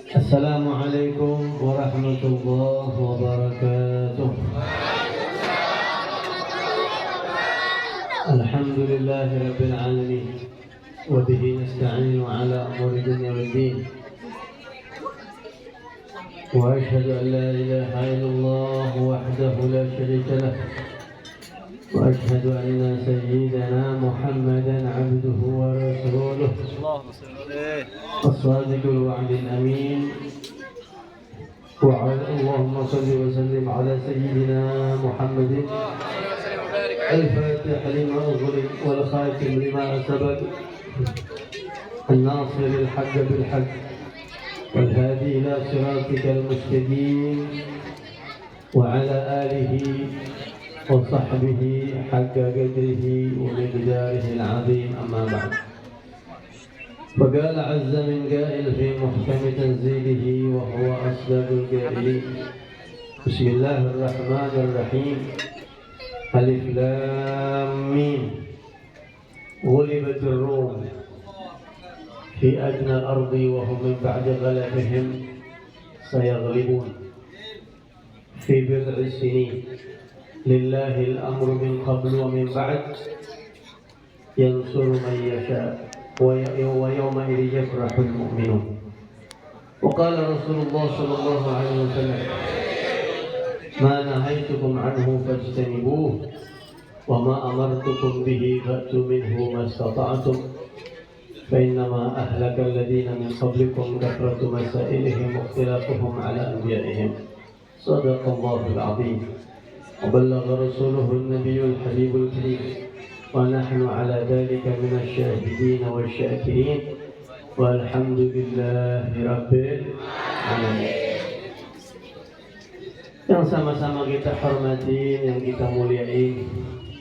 السلام عليكم ورحمة الله وبركاته. الحمد لله رب العالمين وبه نستعين على أمور الدنيا والدين، وأشهد أن لا إله إلا الله وحده لا شريك له، وأشهد أن سيدنا محمدا عبده ورسوله الصادق الوعد الأمين. اللهم صل وسلم على سيدنا محمد الفاتح لما أغلق والخاتم لما سبق، الناصر الحق بالحق والهادي إلى صراطك المستقيم، وعلى آله وصحبه حق قدره ومقداره العظيم. أما بعد، فقال عز من قائل في محكم تنزيله وهو أصدق القائلين: بسم الله الرحمن الرحيم، ألف لام ميم، غلبت الروم في أدنى الأرض وهم من بعد غلبهم سيغلبون في بضع سنين، لله الأمر من قبل ومن بعد، ينصر من يشاء ويومئذ يفرح المؤمنون. وقال رسول الله صلى الله عليه وسلم: ما نهيتكم عنه فاجتنبوه، وما أمرتكم به فأتوا منه ما استطعتم، فإنما أهلك الذين من قبلكم كثرة مسائلهم واختلافهم على أنبيائهم. صدق الله العظيم وبلغ رسوله النبي الحبيب الكريم، ونحن على ذلك من الشاهدين والشاكرين، والحمد لله رب العالمين. Yang sama-sama kita hormati, yang kita muliain,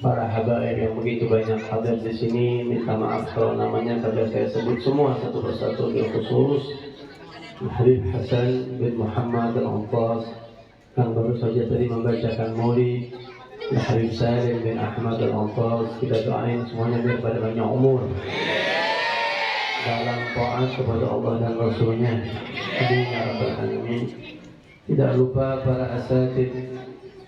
para habaib yang begitu banyak hadir di sini. Minta maaf kalau namanya kagak saya sebut semua satu persatu, bil khusus Habib Hasan bin Muhammad Al-Antas yang baru saja tadi membacakan maulid, Habib Salim bin Ahmad Al-Antas. Kita doain semuanya biar pada banyak umur dalam taat kepada Allah dan Rasulnya. Amin ya rabbal alamin. Tidak lupa para asatid,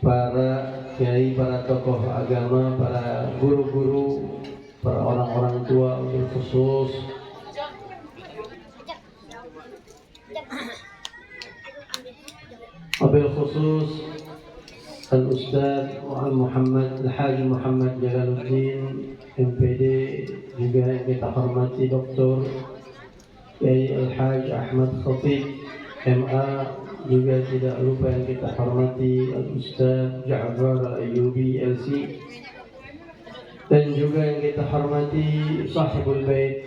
para kiai, para tokoh agama, para guru-guru, para orang-orang tua, wabil khusus Al-Ustaz Muhammad Al-Haji Muhammad Jalaluddin MPD, juga yang kita hormati Dr. Kiai Al-Haji Ahmad Khatib MA, juga tidak lupa yang kita hormati Al-Ustaz Ja'far Al-Ayyubi LC, dan juga yang kita hormati Sahibul Bait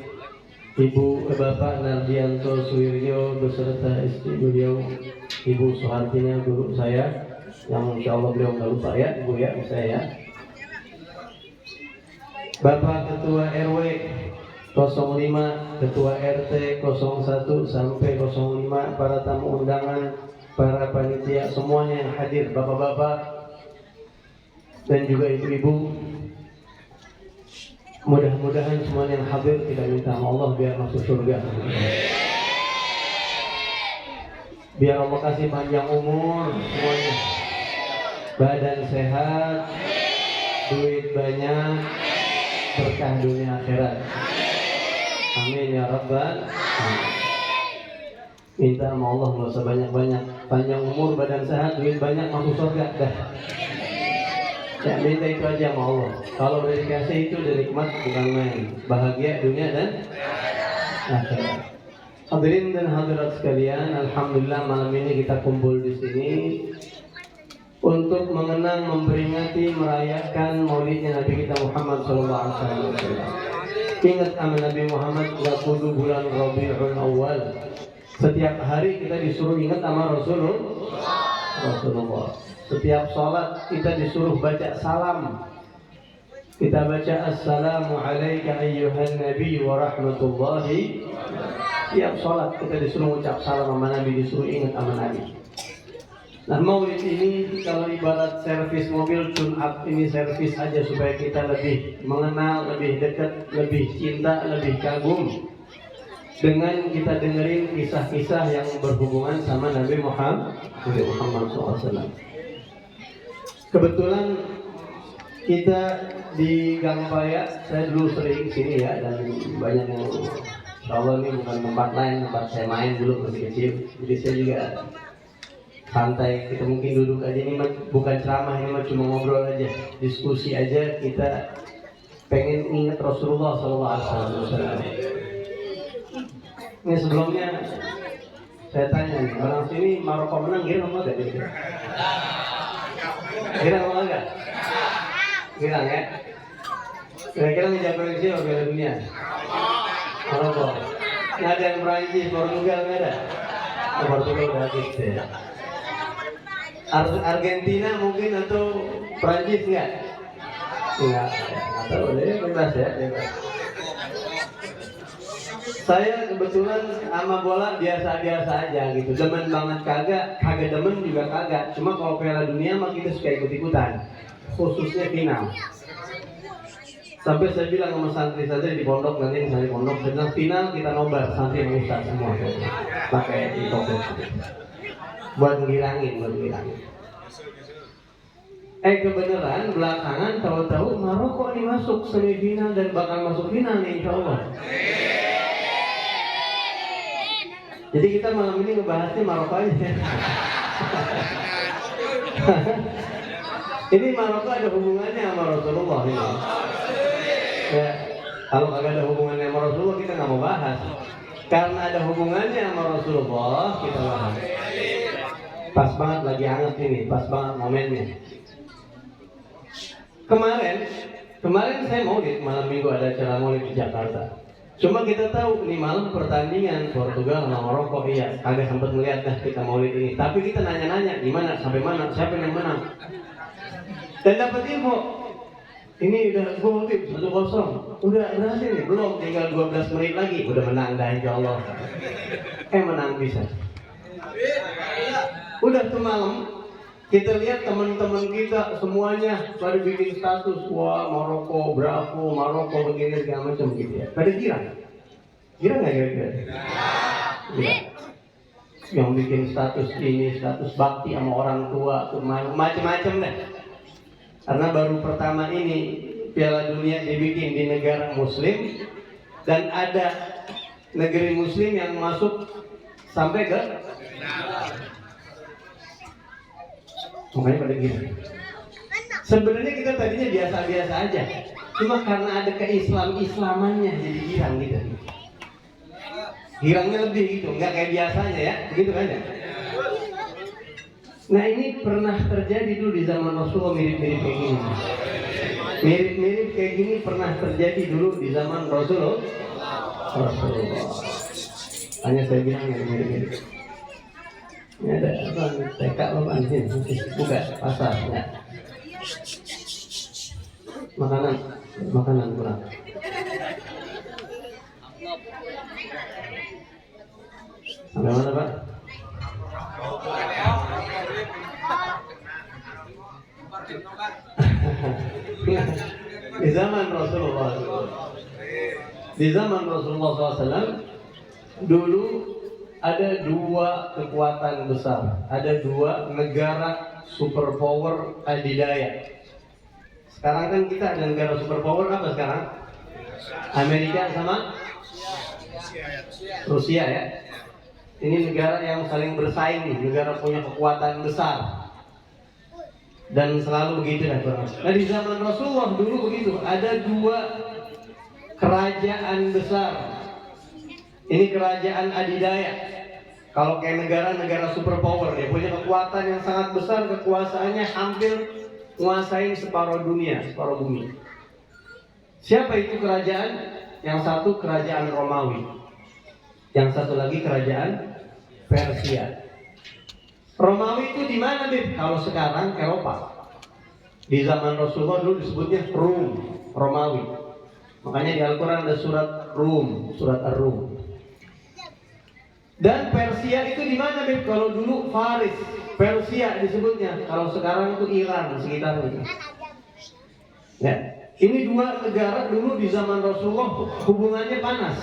Ibu Bapak Nardianto Suwiryo beserta istri beliau Ibu Soehartina, guru saya, yang insya Allah beliau nggak lupa ya Ibu ya, saya. Bapak Ketua RW 05, Ketua RT 01 sampai 05, para tamu undangan, para panitia semuanya yang hadir, bapak-bapak dan juga ibu-ibu. Mudah-mudahan semuanya yang hadir kita minta sama Allah biar masuk surga. Biar Allah kasih panjang umur semuanya, badan sehat, duit banyak, berkah dunia akhirat. Amin ya rabbal alamin. Minta sama Allah nggak usah banyak-banyak, panjang umur, badan sehat, duit banyak, masuk surga dah. Ya minta itu aja sama Allah. Kalau udah dikasih itu udah nikmat, bukan main. Bahagia dunia dan akhirat. Hadirin dan hadirat sekalian, alhamdulillah malam ini kita kumpul di sini untuk mengenang, memperingati, merayakan maulidnya Nabi kita Muhammad SAW. Ingat amal Nabi Muhammad, gak kudu bulan Rabiul Awal. Setiap hari kita disuruh ingat sama Rasulullah. Setiap sholat kita disuruh baca salam. Kita baca assalamu alayka ayyuhan nabi wa rahmatullahi. Setiap sholat kita disuruh ucap salam sama Nabi, disuruh ingat sama Nabi. Nah maulid ini kalau ibarat servis mobil tune up, ini servis aja supaya kita lebih mengenal, lebih dekat, lebih cinta, lebih kagum dengan kita dengerin kisah-kisah yang berhubungan sama Nabi Muhammad SAW. Kebetulan kita di Gang Paya, saya dulu sering sini ya, dan banyak yang insya ini bukan tempat lain, tempat saya main dulu masih kecil. Jadi saya juga santai, kita mungkin duduk aja, ini bukan ceramah, ini mah cuma ngobrol aja, diskusi aja. Kita pengen ingat Rasulullah SAW. Ini sebelumnya saya tanya nih, orang sini Maroko menang kira apa enggak? Kira apa enggak? Kira ya? Kira-kira menjaga siapa Piala Dunia? Maroko. Nggak ada yang Perancis, Portugal nggak ada. Portugal udah habis ya. Argentina mungkin atau Perancis nggak? Nggak tahu deh, bebas ya, bebas. Saya kebetulan sama bola biasa-biasa aja gitu. Demen banget kagak demen juga kagak. Cuma kalau Piala Dunia mah kita suka ikut-ikutan. Khususnya final. Sampai saya bilang sama santri saja di pondok, nanti misalnya di pondok, saya bilang final kita nobar santri sama ustaz semua. Pakai di toko. Buat ngilangin. Kebenaran belakangan tahu-tahu Maroko nih masuk semifinal dan bakal masuk final nih insya Allah. Jadi kita malam ini ngebahasnya Maroko aja. Ini Maroko ada hubungannya sama Rasulullah ini. Ya, kalau kagak ada hubungannya sama Rasulullah kita nggak mau bahas. Karena ada hubungannya sama Rasulullah kita bahas. Pas banget lagi hangat ini, pas banget momennya. Kemarin saya maulid, malam minggu ada acara maulid di Jakarta. Cuma kita tahu nih malam pertandingan Portugal sama Maroko, iya agak sempat melihat dah kita maulid ini. Tapi kita nanya-nanya gimana, sampai mana, siapa yang menang. Dan dapat info, ini udah gol 1-0, udah berhasil nih, belum tinggal 12 menit lagi, udah menang dah insya Allah. Menang bisa. Udah tuh malam kita lihat teman-teman kita semuanya pada bikin status, wah Maroko, bravo, Maroko begini segala macam gitu ya. Pada girang nggak kira-kira? Girang. Yang bikin status ini, status bakti sama orang tua, macam-macam deh. Karena baru pertama ini Piala Dunia dibikin di negara Muslim dan ada negeri Muslim yang masuk sampai ke makanya pada gini. Sebenarnya kita tadinya biasa-biasa aja, cuma karena ada keislamannya jadi girang gitu. Girangnya lebih gitu, nggak kayak biasanya ya, begitu kan ya. Nah ini pernah terjadi dulu di zaman Rasulullah mirip-mirip kayak gini. Mirip-mirip kayak gini pernah terjadi dulu di zaman Rasulullah. Hanya saya bilang yang mirip-mirip. Ini ada apa? TK apa sini? Buka pasar ya. Makanan kurang. Sampai mana Pak? Di zaman Rasulullah SAW dulu ada dua kekuatan besar, ada dua negara superpower adidaya. Sekarang kan kita ada negara superpower apa sekarang? Amerika sama Rusia ya. Ini negara yang saling bersaing, negara punya kekuatan besar. Dan selalu begitu ya. Nah di zaman Rasulullah dulu begitu, ada dua kerajaan besar. Ini kerajaan adidaya. Kalau kayak negara-negara superpower, dia punya kekuatan yang sangat besar, kekuasaannya hampir menguasai separuh dunia, separuh bumi. Siapa itu kerajaan? Yang satu kerajaan Romawi, yang satu lagi kerajaan Persia. Romawi itu di mana, Bib? Kalau sekarang Eropa. Di zaman Rasulullah dulu disebutnya Rum, Romawi. Makanya di Al-Quran ada surat Rum, surat Ar-Rum. Dan Persia itu di mana, Bib? Kalau dulu Faris, Persia disebutnya. Kalau sekarang itu Iran sekitarnya. Ya, ini dua negara dulu di zaman Rasulullah hubungannya panas.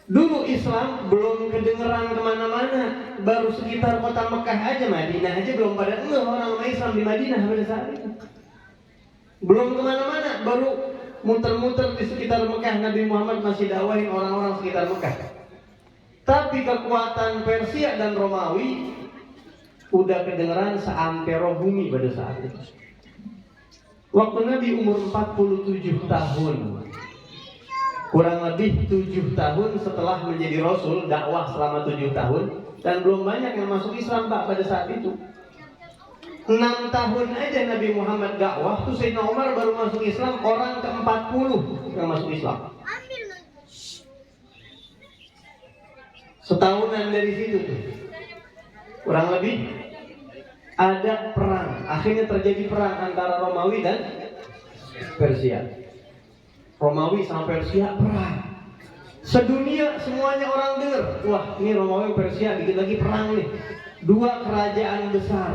Dulu Islam belum kedengeran kemana-mana, baru sekitar kota Mekah aja, Madinah aja belum pada orang Islam di Madinah pada saat itu. Belum kemana-mana, baru muter-muter di sekitar Mekah. Nabi Muhammad masih dakwahin orang-orang sekitar Mekah. Tapi kekuatan Persia dan Romawi udah kedengeran seantero bumi pada saat itu. Waktu Nabi umur 47 tahun, kurang lebih 7 tahun setelah menjadi Rasul, dakwah selama 7 tahun, dan belum banyak yang masuk Islam Pak pada saat itu. 6 tahun aja Nabi Muhammad dakwah, tuh Sayyidina Umar baru masuk Islam, orang ke-40 yang masuk Islam. Setahunan dari situ tuh, kurang lebih ada perang. Akhirnya terjadi perang antara Romawi dan Persia. Romawi sama Persia perang. Sedunia semuanya orang dengar, wah ini Romawi Persia dikit lagi perang nih. Dua kerajaan besar.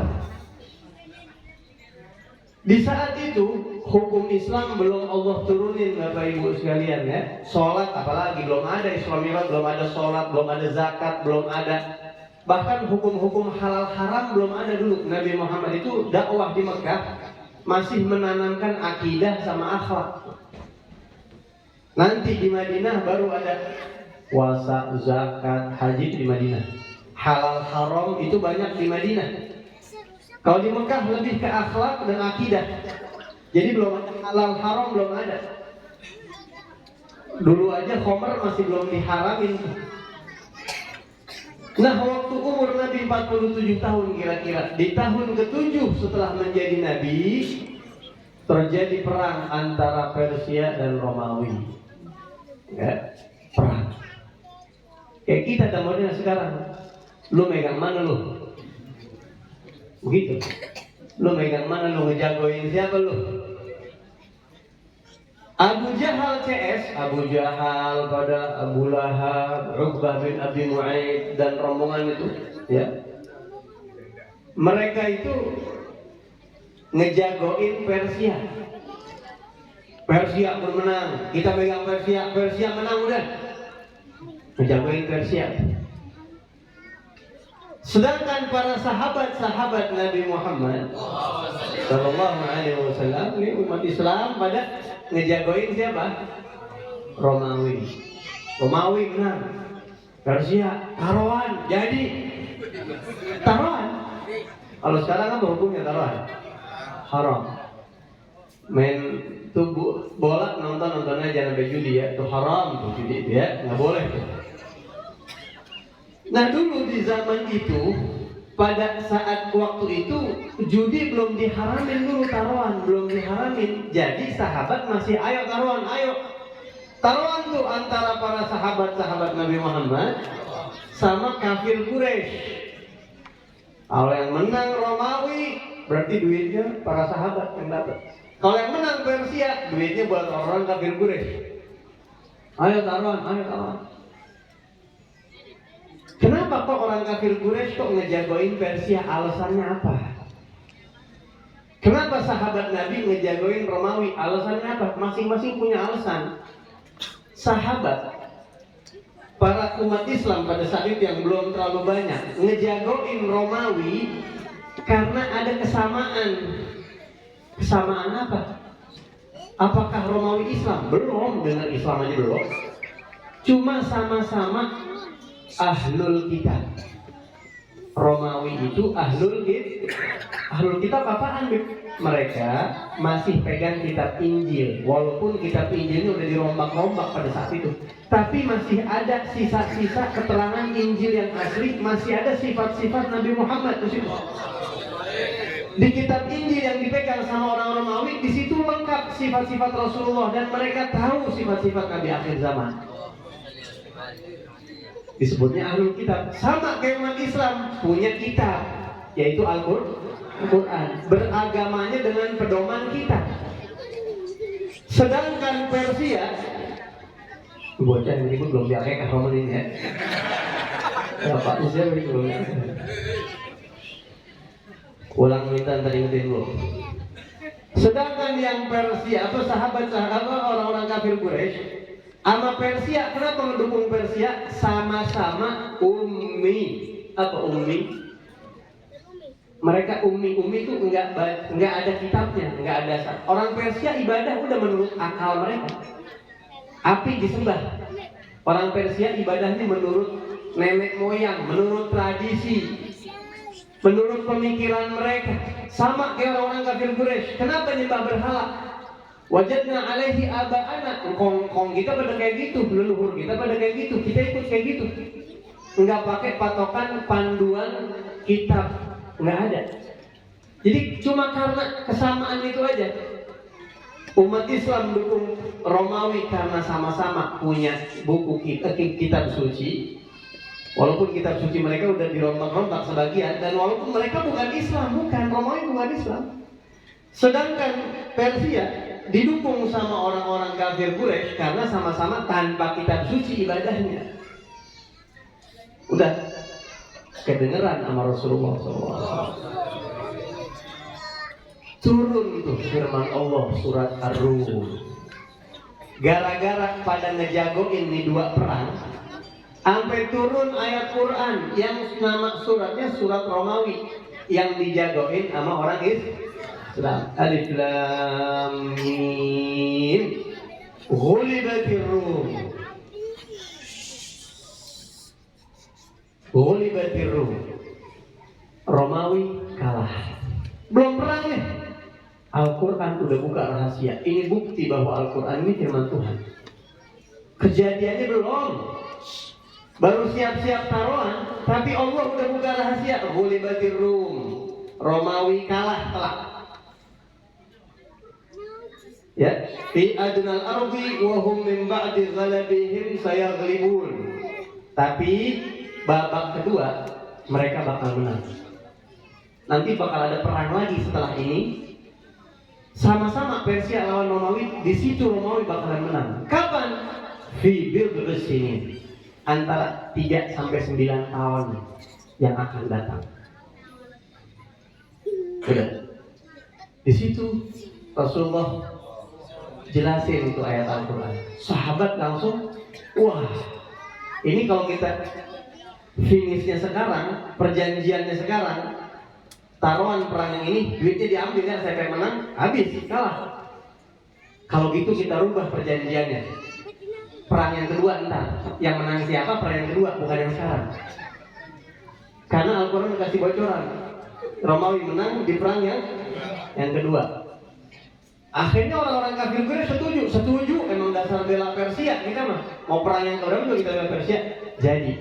Di saat itu hukum Islam belum Allah turunin Bapak Ibu sekalian ya. Sholat apalagi belum ada, Islamiyah belum ada, sholat belum ada, zakat belum ada. Bahkan hukum-hukum halal haram belum ada dulu. Nabi Muhammad itu dakwah di Mekah masih menanamkan akidah sama akhlak. Nanti di Madinah baru ada puasa, zakat, haji di Madinah. Halal haram itu banyak di Madinah. Kalau di Mekah lebih ke akhlak dan akidah. Jadi belum ada halal haram, belum ada. Dulu aja khamr masih belum diharamin. Nah, waktu umur Nabi 47 tahun kira-kira, di tahun ke-7 setelah menjadi Nabi, terjadi perang antara Persia dan Romawi. Ya, perang. Kayak kita zamannya sekarang, lu megang mana lu? Begitu. Lu megang mana lu, ngejagoin siapa lu? Abu Jahal CS, Abu Jahal pada Abu Lahab, Uqbah bin Abi Mu'aid dan rombongan itu, ya. Mereka itu ngejagoin Persia. Persia bermenang, kita pegang Persia, Persia menang udah. Ngejagoin Persia. Sedangkan para sahabat-sahabat Nabi Muhammad Sallallahu Alaihi Wasallam, ini umat Islam pada ngejagoin siapa? Romawi. Romawi menang. Persia taruhan. Jadi taruhan. Kalau sekarang apa hukumnya taruhan? Haram. Main tuh bola nonton aja sampai judi ya. Itu haram tuh judi ya, nggak boleh tuh. Nah dulu di zaman itu, pada saat waktu itu judi belum diharamin dulu, taruhan belum diharamin. Jadi sahabat masih ayo taruhan, ayo. Taruhan tuh antara para sahabat-sahabat Nabi Muhammad sama kafir Quraisy. Kalau yang menang Romawi berarti duitnya para sahabat yang dapat. Kalau yang menang Persia duitnya buat orang kafir Quraisy. Ayo taruhan, ayo taruhan. Kenapa kok orang kafir Quraisy kok ngejagoin Persia? Alasannya apa? Kenapa sahabat Nabi ngejagoin Romawi? Alasannya apa? Masing-masing punya alasan. Sahabat, para umat Islam pada saat itu yang belum terlalu banyak, ngejagoin Romawi karena ada kesamaan. Kesamaan apa? Apakah Romawi Islam? Belum, dengan Islam aja belum. Cuma sama-sama ahlul kitab. Romawi itu ahlul kitab. Ahlul kitab apaan? Mereka masih pegang kitab Injil. Walaupun kitab Injilnya udah dirombak-rombak pada saat itu, tapi masih ada sisa-sisa keterangan Injil yang asli. Masih ada sifat-sifat Nabi Muhammad di situ. Di kitab Injil yang dipegang sama orang Romawi, di situ lengkap sifat-sifat Rasulullah, dan mereka tahu sifat-sifat Nabi akhir zaman. Disebutnya ahlul kitab. Sama kayak umat Islam punya kitab, yaitu Al-Quran. Beragamanya dengan pedoman kita. Sedangkan Persia, bocah yang berikut belum diakekah Roman ini ya. Bapak usia belum. Ulang minta ntar ingetin dulu. Sedangkan yang Persia, apa sahabat-sahabat orang-orang kafir Quraisy, Sama Persia, kenapa mendukung Persia? Sama-sama ummi. Apa ummi? Mereka ummi itu enggak ada kitabnya, enggak ada. Orang Persia ibadah udah menurut akal mereka. Api disembah. Orang Persia ibadahnya menurut nenek moyang, menurut tradisi, menurut pemikiran mereka. Sama kayak orang-orang kafir Quraisy. Kenapa nyembah berhala? Wajadna alaihi aba'ana. Kong kita pada kayak gitu, leluhur kita pada kayak gitu, kita ikut kayak gitu. Enggak pakai patokan panduan kitab, enggak ada. Jadi cuma karena kesamaan itu aja. Umat Islam dukung Romawi karena sama-sama punya buku kitab suci. Walaupun kitab suci mereka udah dirontak-rontak sebagian, dan walaupun mereka bukan Islam, Romawi bukan Islam. Sedangkan Persia didukung sama orang-orang kafir Quraisy karena sama-sama tanpa kitab suci ibadahnya. Udah kedengeran sama Rasulullah SAW. Turun tuh firman Allah surat Ar-Rum. Gara-gara pada ngejagoin nih dua perang, sampai turun ayat Quran yang nama suratnya surat Romawi yang dijagoin sama orang Islam. Alif Lam Mim. Ghulibatir Rum. Ghulibatir Rum. Romawi kalah. Belum perang nih. Al-Quran udah buka rahasia. Ini bukti bahwa Al-Quran ini firman Tuhan. Kejadiannya belum. Baru siap-siap taruhan, tapi Allah udah buka rahasia. Ghulibatir Rum. Romawi kalah telak. Ya, fi adnal ardi wa hum min ba'di ghalabihim sayaghlibun. Tapi babak kedua mereka bakal menang. Nanti bakal ada perang lagi setelah ini. Sama-sama Persia lawan Romawi, di situ Romawi bakalan menang. Kapan? Fi bid'i sinin. Antara 3 sampai 9 tahun yang akan datang. Udah. Di situ Rasulullah jelasin itu ayat Al-Quran. Sahabat langsung, wah, ini kalau kita finishnya sekarang, perjanjiannya sekarang, taruhan perang yang ini, duitnya diambil kan, saya pengen menang, habis, kalah. Kalau gitu kita rubah perjanjiannya. Perang yang kedua entar, yang menang siapa? Perang yang kedua, bukan yang sekarang. Karena Al-Quran kasih bocoran. Romawi menang di perang yang kedua. Akhirnya orang-orang kafir Quraisy setuju. Emang dasar bela Persia kita mah. Mau perang yang kedua juga kita bela Persia. Jadi,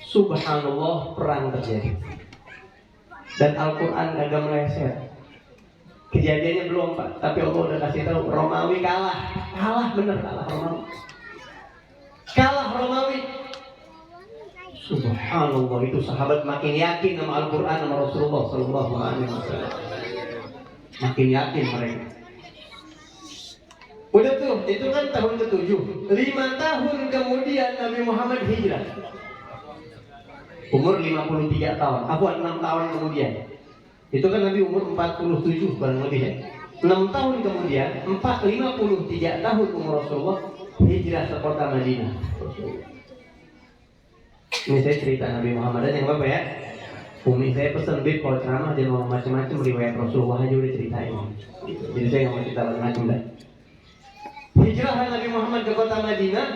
subhanallah, perang terjadi. Dan Al-Quran agak meleset. Kejadiannya belum Pak, tapi Allah udah kasih tahu Romawi kalah bener, kalah Romawi. Subhanallah, itu sahabat makin yakin sama Al-Quran sama Rasulullah Sallallahu Alaihi Wasallam. Makin yakin mereka. Udah tuh, itu kan tahun ke-7. 5 tahun kemudian Nabi Muhammad hijrah. Umur 53 tahun, 6 tahun kemudian. Itu kan Nabi umur 47 kurang lebih ya. 6 tahun kemudian, 53 tahun umur Rasulullah hijrah ke kota Madinah. Ini saya cerita Nabi Muhammad yang apa ya? Umi saya pesen bib kalau ceramah jangan ngomong macam-macam, riwayat Rasulullah aja udah ceritain. Jadi saya nggak mau cerita macam-macam dah. Hijrah Nabi Muhammad ke kota Madinah,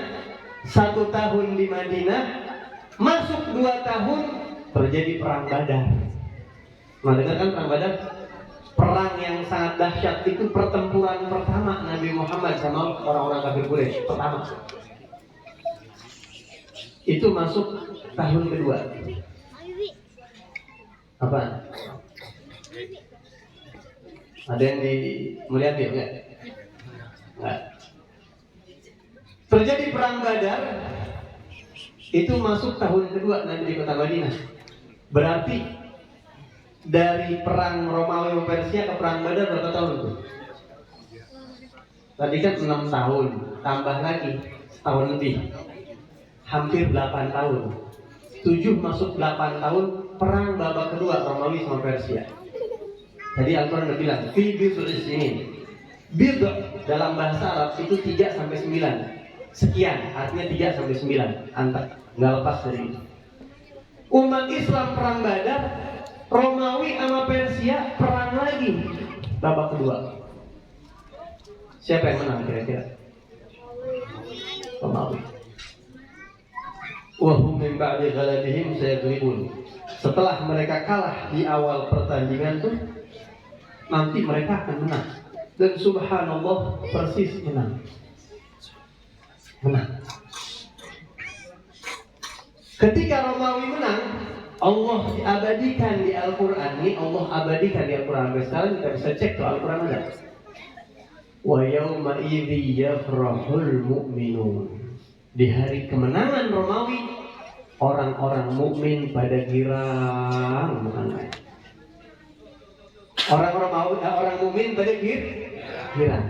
1 tahun di Madinah. Masuk 2 tahun terjadi perang Badar. Nah, dengar kan perang Badar? Perang yang sangat dahsyat, itu pertempuran pertama Nabi Muhammad sama orang-orang kafir Quraisy pertama. Itu masuk tahun kedua. Apa? Ada yang melihat ya enggak? Enggak. Terjadi perang Badar. Itu masuk tahun kedua nanti di kota Madinah. Berarti dari perang Romawi dan Persia ke perang Badar berapa tahun tuh? Tadi kan 6 tahun, tambah lagi setahun lebih, hampir 8 tahun. 7 masuk 8 tahun perang babak kedua Romawi sama Persia. Tadi Al-Quran udah bilang, fi bid'i sinin. Bid' dalam bahasa Arab itu 3 sampai 9. sekian, artinya 3 sampai 9, antar nggak lepas dari itu. Umat Islam perang Badar, Romawi sama Persia perang lagi babak kedua. Siapa yang menang kira-kira? Romawi. Wahum min ba'di ghalabihim sayaghlibun. Setelah mereka kalah di awal pertandingan tuh, nanti mereka akan menang. Dan subhanallah persis menang. Ketika Romawi menang, Allah abadikan di Al-Quran. Ini Allah abadikan di Al-Quran. Sekarang kita bisa cek tuh Al-Quran ada. Wa yawma idzi yafrahul mu'minun. Di hari kemenangan Romawi, orang-orang mukmin pada girang, bukan main. Orang mukmin pada girang.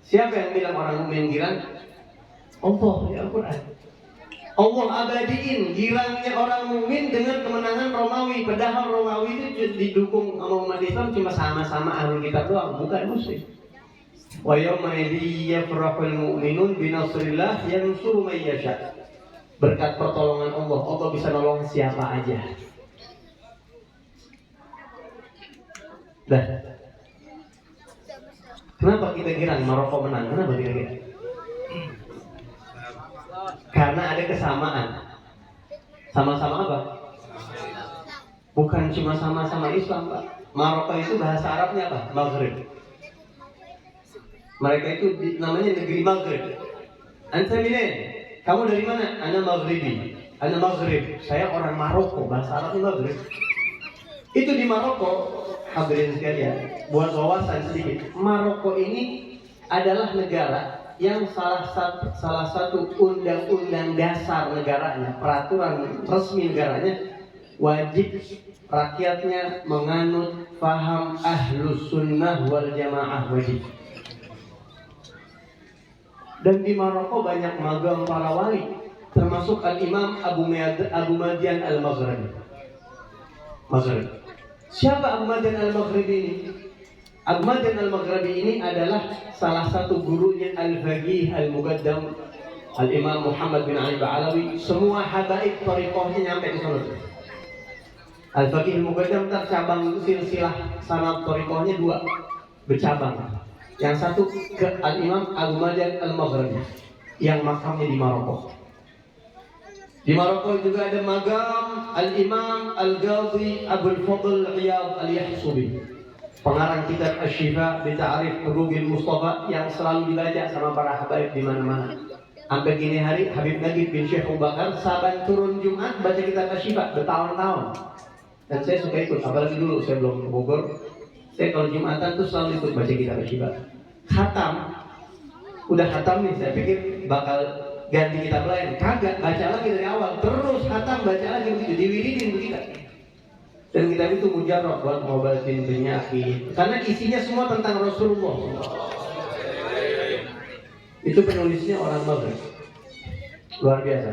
Siapa yang bilang orang mukmin girang? Allah di Al-Quran. Allah abadiin girangnya orang mukmin dengan kemenangan Romawi. Padahal Romawi itu didukung sama umat Islam cuma sama-sama ahlul kitab doang, bukan muslim. Wa yawma idzi yafrahul mu'minun bi nasrillah yansuru may yasha. Berkat pertolongan Allah, Allah bisa nolong siapa aja. Dah. Kenapa kita girang Maroko menang? Kenapa kita girang? Karena ada kesamaan. Sama-sama apa? Bukan cuma sama-sama Islam, Pak. Maroko itu bahasa Arabnya apa? Maghrib. Mereka itu namanya negeri Maghrib. Anta minen? Kamu dari mana? Ana Maghribi. Ana Maghrib. Saya orang Maroko. Bahasa Arabnya Maghrib. Itu di Maroko, hadirin sekalian, buat wawasan sedikit. Maroko ini adalah negara yang salah satu undang-undang dasar negaranya, peraturan resmi negaranya, wajib rakyatnya menganut paham ahlus sunnah wal jamaah wajib. Dan di Maroko banyak magam para wali, termasuk Al-Imam Abu Madian Al-Maghribi. Siapa Abu Madian Al-Maghribi ini? Abu Madian Al-Maghribi ini adalah salah satu gurunya Al-Faqih Al-Muqaddam Al-Imam Muhammad bin Ali Ba'alawi. Semua habaib thariqahnya nyampe di sana. Al-Faqih Al-Muqaddam tercabang silsilah sanad thariqahnya 2 bercabang. Yang satu ke Al-Imam Abu Madian Al-Maghribi yang makamnya di Maroko. Di Maroko juga ada magam Al-Imam Al-Ghazali Abul Fadl Iyad Al-Yahsubi, pengarang kitab Asy-Syifa bi Ta'rif Huquqil Mustafa yang selalu dibaca sama para habaib di mana-mana. Sampai gini hari Habib Nagib bin Syekh Abu Bakar saban turun Jumat baca kitab Asy-Syifa bertahun-tahun. Dan saya suka ikut, apalagi dulu saya belum ke Bogor. Saya kalau Jumatan tuh selalu ikut baca kitab Asy-Syifa. Khatam, udah khatam nih, saya pikir bakal ganti kitab lain. Kagak, baca lagi dari awal, terus khatam baca lagi begitu, diwiridin begitu. Dan kitab itu mujarrab buat ngobatin penyakit, karena isinya semua tentang Rasulullah. Itu penulisnya orang Maghrib, luar biasa.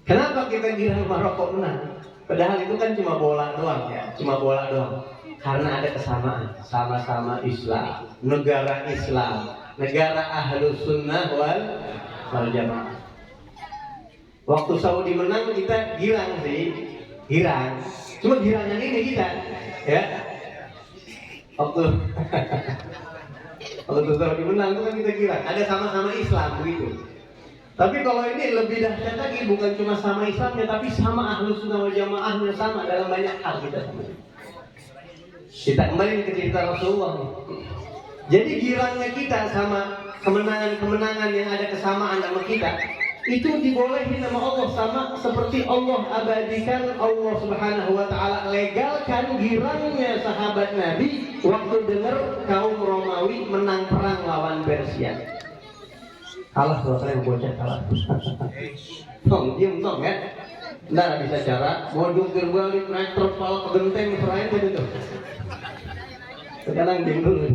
Kenapa kita bilang Maroko menang? Padahal itu kan cuma bola doang ya, cuma bola doang. Karena ada kesamaan, sama-sama Islam, negara Islam, negara Ahlus Sunnah wal Jamaah. Waktu Saudi menang kita girang sih, girang. Cuma girang yang ini kita, ya. Waktu Saudi menang itu kan kita girang. Ada sama-sama Islam begitu. Tapi kalau ini lebih dahsyat lagi, bukan cuma sama Islamnya, tapi sama Ahlus Sunnah wal Jamaahnya, sama dalam banyak hal kita sama. Kita kembali ke cerita Rasulullah. Jadi girangnya kita sama kemenangan-kemenangan yang ada kesamaan sama kita, itu dibolehin sama Allah, sama seperti Allah abadikan, Allah Subhanahu wa Ta'ala legalkan girangnya sahabat Nabi waktu dengar kaum Romawi menang perang lawan Persia. Kalah kalau saya bocah kalah. Tong, diem tong ya. Nggak bisa cara, mau jungkir balik naik truk pala ke genteng serain gitu tuh. Sekarang diem dulu.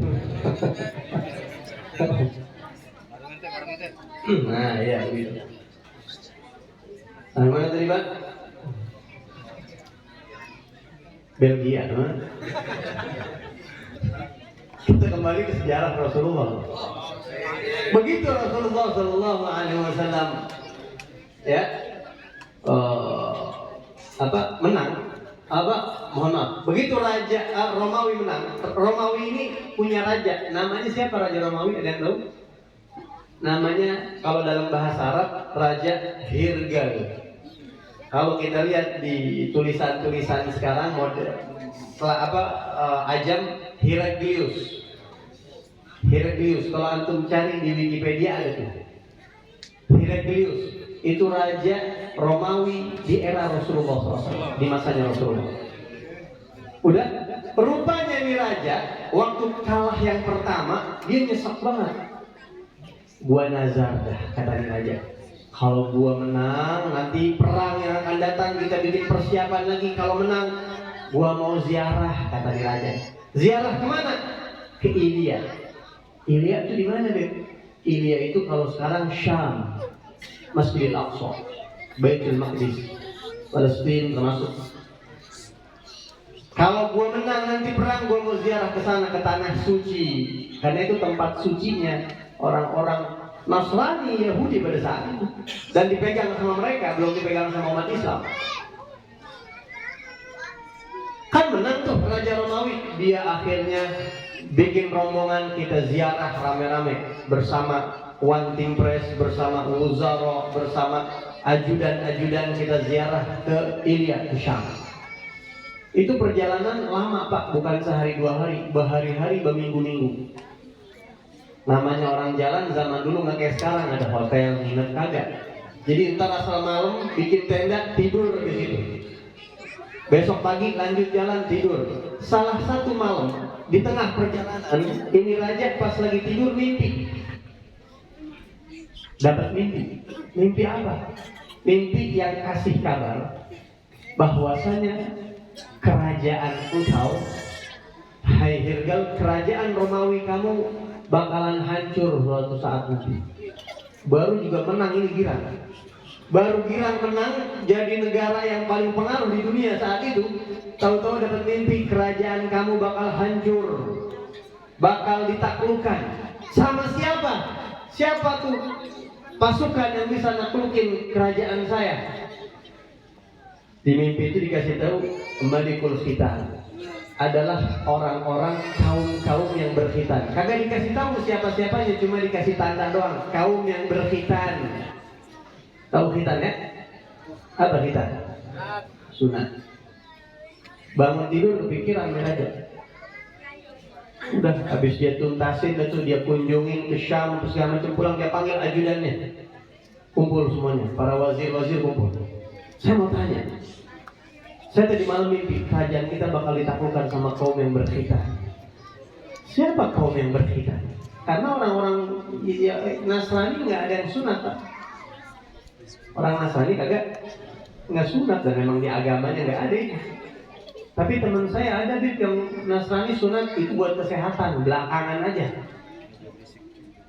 Nah iya gitu. Nah, mana tadi Pak? Belgia, teman. Kita kembali ke sejarah Rasulullah. Begitu Rasulullah Shallallahu Alaihi Wasallam ya menang mohon maaf. Begitu Raja Romawi menang. Romawi ini punya raja. Namanya siapa Raja Romawi? Ada yang tahu? Namanya kalau dalam bahasa Arab Raja Hirgal. Kalau kita lihat di tulisan-tulisan sekarang ajam Heraklius. Kalau antum cari di Wikipedia ada tuh. Heraklius itu raja Romawi di era Rasulullah SAW, di masanya Rasulullah. Udah, rupanya nih raja waktu kalah yang pertama dia nyesek banget. Gua nazar dah, kata nih raja. Kalau gua menang, nanti perang yang akan datang kita bikin persiapan lagi. Kalau menang, gua mau ziarah, kata nih raja. Ziarah kemana? Ke Ilya. Ilya itu di mana, Beb? Ilya itu kalau sekarang Syam, Masjidil Aqsa, Baitul Maqdis, Palestina termasuk. Kalau gua menang nanti perang, gua mau ziarah ke sana, ke tanah suci. Karena itu tempat sucinya orang-orang Nasrani, Yahudi pada saat itu, dan dipegang sama mereka, belum dipegang sama umat Islam. Kan menang tuh Raja Romawi. Dia akhirnya bikin rombongan, kita ziarah rame-rame bersama One Team Press, bersama Wuzara, bersama ajudan-ajudan, kita ziarah ke Ilya, ke Syam. Itu perjalanan lama Pak, bukan sehari dua hari, berhari-hari, berminggu-minggu. Namanya orang jalan zaman dulu nggak kayak sekarang, ada hotel, nginep kagak. Jadi ntar asal malam bikin tenda, tidur di situ. Besok pagi lanjut jalan, tidur. Salah satu malam di tengah perjalanan ini raja pas lagi tidur mimpi. Dapat mimpi. Mimpi apa? Mimpi yang kasih kabar bahwasanya kerajaan engkau, hai Hirgal, kerajaan Romawi kamu bakalan hancur suatu saat nanti. Baru juga menang ini girang. Baru girang menang jadi negara yang paling pengaruh di dunia saat itu. Tahu-tahu dapat mimpi kerajaan kamu bakal hancur, bakal ditaklukkan. Sama siapa? Siapa tuh pasukan yang bisa naklukin kerajaan saya? Di mimpi itu dikasih tahu Malikul Khitan adalah orang-orang kaum yang berkhitan. Kagak dikasih tahu siapa-siapanya, cuma dikasih tanda doang. Kaum yang berkhitan. Tahu khitan ya? Apa khitan? Sunat. Bangun tidur kepikiran aja. Udah habis dia tuntasin itu, dia kunjungin ke Syam, segala macam, pulang dia panggil ajudannya. Kumpul semuanya, para wazir-wazir kumpul. Saya mau tanya. Saya tadi malam mimpi kerajaan kita bakal ditaklukkan sama kaum yang berkhitan. Siapa kaum yang berkhitan? Karena orang-orang Nasrani nggak ada yang sunat, Pak. Orang Nasrani nggak sunat, dan memang di agamanya nggak ada itu. Tapi teman saya ada yang Nasrani sunat itu buat kesehatan, belakangan aja.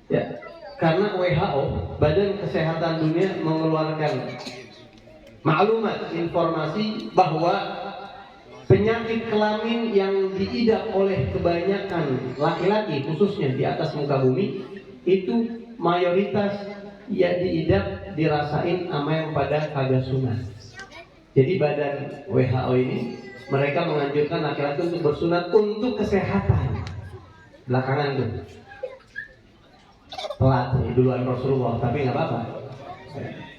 Ya, karena WHO, Badan Kesehatan Dunia, mengeluarkan maklumat, informasi bahwa penyakit kelamin yang diidap oleh kebanyakan laki-laki, khususnya di atas muka bumi, itu mayoritas ya diidap, dirasain sama yang pada kagak sunat. Jadi badan WHO ini, mereka menganjurkan laki-laki untuk bersunat untuk kesehatan. Belakangan tuh telat nih, duluan Rasulullah, tapi nggak apa-apa.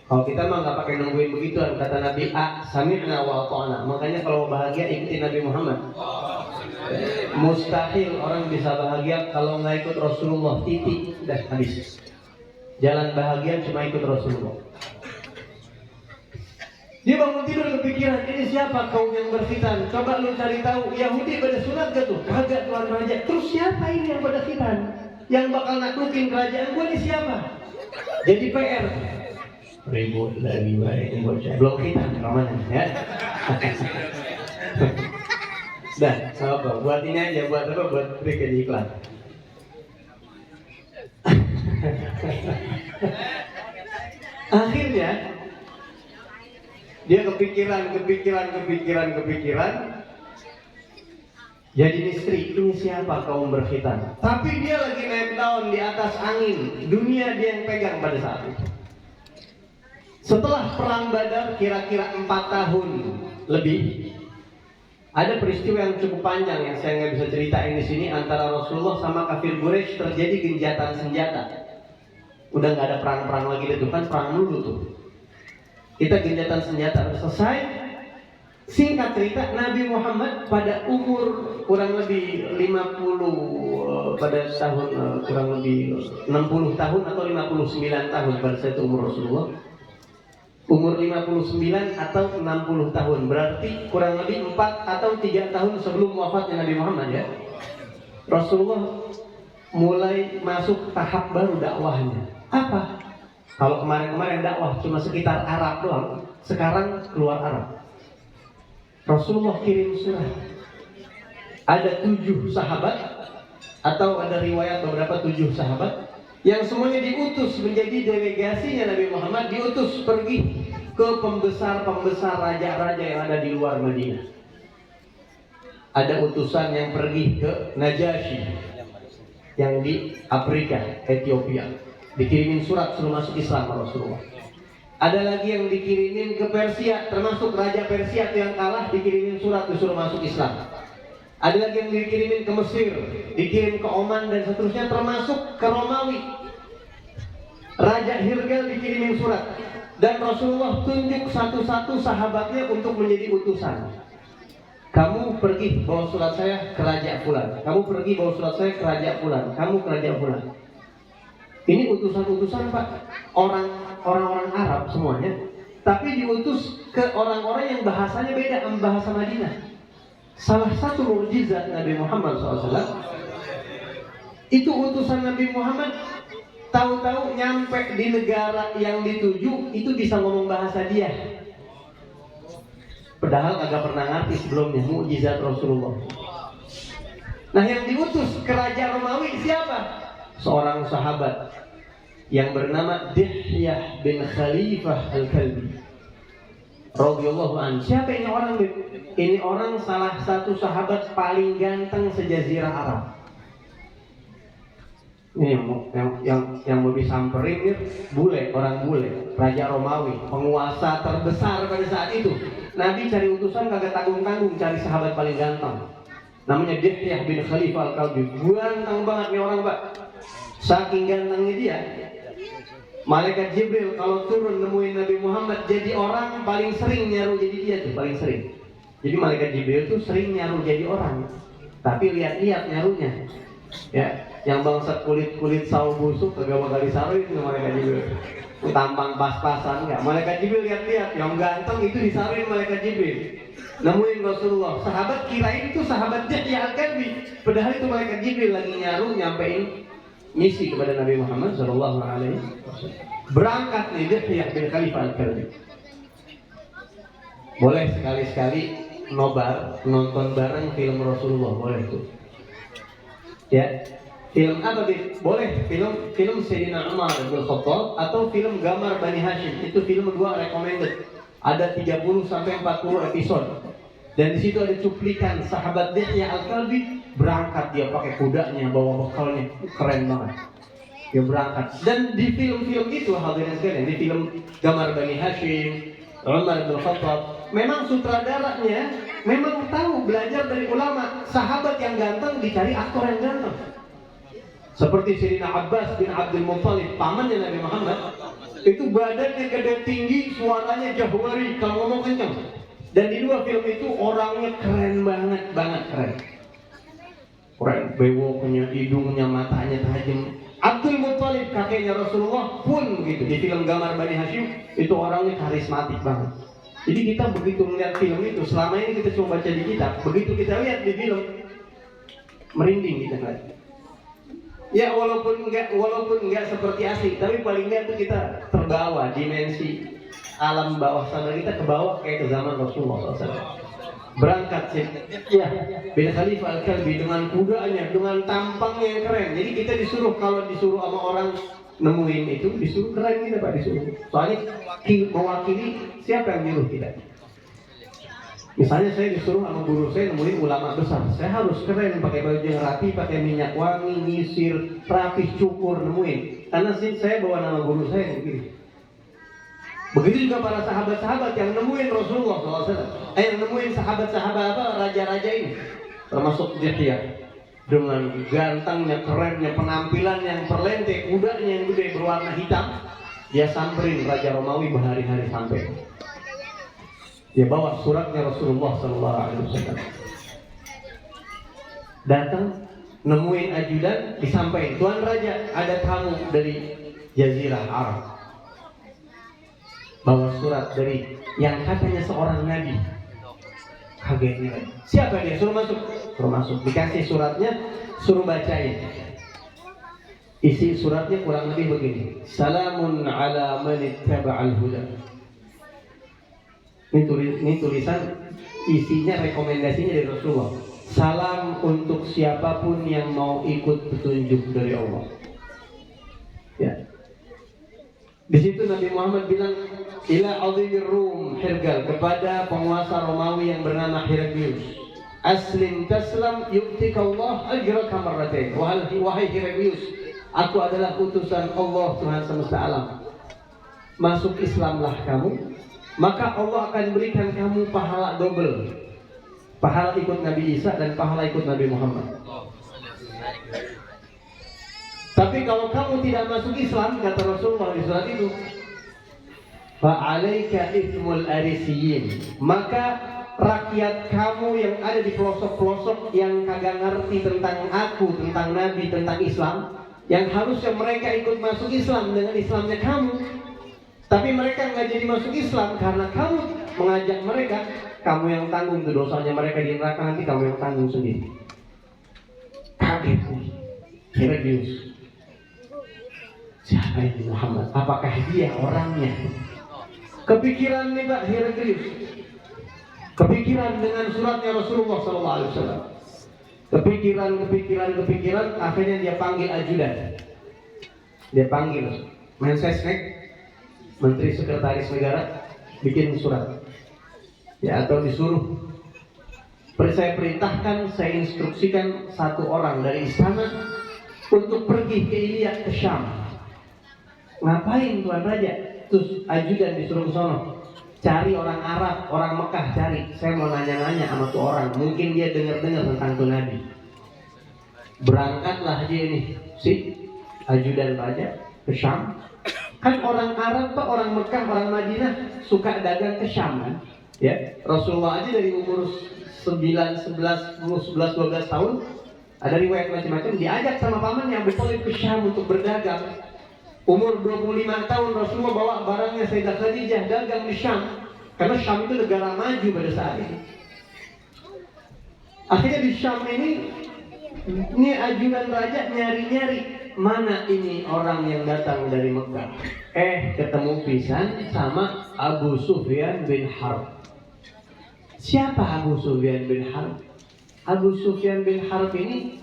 Kalau kita mah nggak pakai nungguin begituan, kata Nabi sami'na wa ata'na. Makanya kalau bahagia ikuti Nabi Muhammad. Mustahil orang bisa bahagia kalau nggak ikut Rasulullah. Titik, udah habis. Jalan bahagia cuma ikut Rasulullah. Dia bangun tidur kepikiran, ini siapa kaum yang berkhitan? Coba lu cari tahu, Yahudi pada sunat gak tuh? Kagak, tuan raja. Terus siapa ini yang pada khitan? Yang bakal naklukin kerajaan gue ini siapa? Jadi PR. Ribut lagi baik bocah. Belum khitan namanya ya. Dah, apa? Buat ini aja, buat apa? Buat bikin iklan. Akhirnya dia kepikiran. Jadi istri, ini siapa kaum berkhitan? Tapi dia lagi naik daun di atas angin. Dunia dia yang pegang pada saat itu. Setelah perang Badar kira-kira 4 tahun lebih, ada peristiwa yang cukup panjang yang saya nggak bisa ceritain di sini antara Rasulullah sama kafir Quraisy. Terjadi gencatan senjata. Udah nggak ada perang-perang lagi itu kan perang dulu tuh. Kita gencatan senjata udah selesai. Singkat cerita, Nabi Muhammad pada umur kurang lebih 50 pada tahun kurang lebih 60 tahun atau 59 tahun pada saat itu umur Rasulullah. Umur 59 atau 60 tahun, berarti kurang lebih 4 atau 3 tahun sebelum wafatnya Nabi Muhammad ya. Rasulullah mulai masuk tahap baru dakwahnya. Apa? Kalau kemarin-kemarin dakwah cuma sekitar Arab doang, sekarang keluar Arab. Rasulullah kirim surat. Ada 7 sahabat atau ada riwayat beberapa 7 sahabat yang semuanya diutus menjadi delegasinya Nabi Muhammad, diutus pergi ke pembesar-pembesar raja-raja yang ada di luar Madinah. Ada utusan yang pergi ke Najasyi yang di Afrika, Ethiopia. Dikirimin surat suruh masuk Islam Rasulullah. Ada lagi yang dikirimin ke Persia, termasuk Raja Persia yang kalah, dikirimin surat disuruh masuk Islam. Ada lagi yang dikirimin ke Mesir, dikirim ke Oman dan seterusnya, termasuk ke Romawi. Raja Hirgal dikirimin surat. Dan Rasulullah tunjuk satu-satu sahabatnya untuk menjadi utusan. Kamu pergi bawa surat saya ke Raja Fulan. Kamu pergi bawa surat saya ke Raja Fulan. Kamu ke Raja Fulan. Ini utusan-utusan Pak. Orang-orang Arab semuanya. Tapi diutus ke orang-orang yang bahasanya beda sama bahasa Madinah. Salah satu mukjizat Nabi Muhammad SAW itu utusan Nabi Muhammad tahu-tahu nyampe di negara yang dituju itu bisa ngomong bahasa dia. Padahal agak pernah ngerti sebelumnya mukjizat Rasulullah. Nah yang diutus ke Raja Romawi siapa? Seorang sahabat yang bernama Dihyah bin Khalifah Al-Kalbi radhiyallahu anhu. Siapa ini orang? Ini orang salah satu sahabat paling ganteng sejazirah Arab. Ini yang mau disamperin nih, bule, orang bule, Raja Romawi, penguasa terbesar pada saat itu. Nabi cari utusan kagak tanggung-tanggung, cari sahabat paling ganteng. Namanya Dihyah bin Khalifah Al-Kalbi. Ganteng banget nih orang, Pak. Saking gantengnya dia, Malaikat Jibril kalau turun nemuin Nabi Muhammad jadi orang paling sering nyaruh jadi dia tuh, paling sering. Jadi Malaikat Jibril tuh sering nyaruh jadi orang, tapi lihat-lihat nyaruhnya. Ya, yang bangsat kulit sawo busuk kagak bakal disaruhin sama Malaikat Jibril. Tampang pas-pasan enggak. Malaikat Jibril lihat-lihat, yang ganteng itu disaruhin Malaikat Jibril. Nemuin Rasulullah, sahabat kirain itu sahabat Dihyah Al-Kalbi, padahal itu Malaikat Jibril lagi nyaruh nyampein misi kepada Nabi Muhammad SAW. Berangkat nih Dihyah bin Khalifah Al-Kalbi. Boleh sekali-sekali nobar nonton bareng film Rasulullah, boleh tuh. Ya, film apa sih? Boleh film Sayyidina Umar bin Khattab atau film Gamar Bani Hashim. Itu film 2 recommended. Ada 30 sampai 40 episode. Dan di situ ada cuplikan sahabat Dihyah Al-Kalbi berangkat, dia pakai kudanya, bawa bekalnya, keren banget. Dia berangkat. Dan di film-film itu hadirin sekalian, di film Gamar Bani Hashim, Umar bin Khattab, memang sutradaranya memang tahu belajar dari ulama. Sahabat yang ganteng dicari aktor yang ganteng. Seperti Sayyidina Abbas bin Abdul Muttalib, pamannya Nabi Muhammad, itu badannya gede tinggi, suaranya jahwari, kalau ngomong kencang. Dan di 2 film itu orangnya keren banget keren. Keren, bewoknya, hidungnya, matanya tajam. Abdul Muttalib, kakeknya Rasulullah pun begitu. Di film Gamar Bani Hashim itu orangnya karismatik banget. Jadi kita begitu melihat film itu, selama ini kita cuma baca di kitab, begitu kita lihat di film, merinding kita ngeliat. Ya walaupun enggak seperti asli, tapi paling enggak itu kita terbawa dimensi alam bawah sadar kita, ke bawah kayak ke zaman Rasulullah SAW. Berangkat ya bin Khalifah Al-Kalbi dengan kudanya, dengan tampangnya yang keren. Jadi kita disuruh, kalau disuruh sama orang nemuin itu, disuruh keren kita Pak, disuruh. Soalnya mewakili siapa yang nyuruh kita? Misalnya saya disuruh sama guru saya nemuin ulama besar, saya harus keren, pakai baju yang rapi, pakai minyak wangi, nyisir, rapi, cukur, nemuin. Karena saya bawa nama guru saya begini. Begitu juga para sahabat-sahabat yang nemuin Rasulullah SAW, yang nemuin sahabat-sahabat apa, raja-raja ini, termasuk Dihya, dengan gantengnya, kerennya, penampilan yang perlente, kudanya yang gede berwarna hitam, dia samperin Raja Romawi berhari-hari sampai. Dia bawa suratnya Rasulullah SAW. Datang, nemuin ajudan, disampaikan, Tuan Raja, ada tamu dari Jazirah Arab. Bawa surat dari yang katanya seorang nabi. Kagetnya, siapa dia? Suruh masuk. Suruh masuk. Dikasih suratnya, suruh bacain. Isi suratnya kurang lebih begini. Salamun ala man ittaba'al huda. Ini tulisan isinya rekomendasinya dari Rasulullah. Salam untuk siapapun yang mau ikut petunjuk dari Allah. Ya. Di situ Nabi Muhammad bilang, ila azimir Rum Hirgal, kepada penguasa Romawi yang bernama Heraklius. Aslim taslam yu'tika Allah ajraka marratain. Wahai Heraklius, aku adalah utusan Allah Tuhan semesta alam. Masuk Islamlah kamu, maka Allah akan berikan kamu pahala double. Pahala ikut Nabi Isa dan pahala ikut Nabi Muhammad. Tapi kalau kamu tidak masuk Islam, kata Rasulullah di surat itu, fa'alaika ithmul arisiyin, maka rakyat kamu yang ada di pelosok-pelosok yang kagak ngerti tentang aku, tentang Nabi, tentang Islam, yang harusnya mereka ikut masuk Islam dengan Islamnya kamu, tapi mereka nggak jadi masuk Islam karena kamu mengajak mereka, kamu yang tanggung tuh dosanya mereka di neraka, nanti kamu yang tanggung sendiri. Kaget nih, Heraklius. Siapa ini Muhammad? Apakah dia orangnya? Kepikiran nih Pak Heraklius. Kepikiran dengan suratnya Rasulullah SAW. Kepikiran. Akhirnya dia panggil ajudan. Dia panggil Mensesnek, Menteri Sekretaris Negara, bikin surat. Ya, atau disuruh. Saya perintahkan, saya instruksikan satu orang dari istana untuk pergi ke Ilya, ke Syam. Ngapain Tuan Raja? Terus ajudan disuruh ke sono. Cari orang Arab, orang Mekah, cari. Saya mau nanya-nanya sama tuh orang. Mungkin dia dengar-dengar tentang tuh Nabi. Berangkatlah dia nih, si ajudan raja ke Syam. Kan orang Arab tuh, orang Mekah, orang Madinah suka dagang ke Syam kan? Ya, Rasulullah aja dari umur 9, 11, 12 tahun, ada riwayat macam-macam, diajak sama pamannya Abu Thalib ke Syam untuk berdagang. Umur 25 tahun Rasulullah bawa barangnya Sayyidah Khadijah dagang di Syam. Karena Syam itu negara maju pada saat itu. Akhirnya di Syam ini ajudan raja nyari-nyari, mana ini orang yang datang dari Mekah. Ketemu pisan sama Abu Sufyan bin Harb. Siapa Abu Sufyan bin Harb? Abu Sufyan bin Harb ini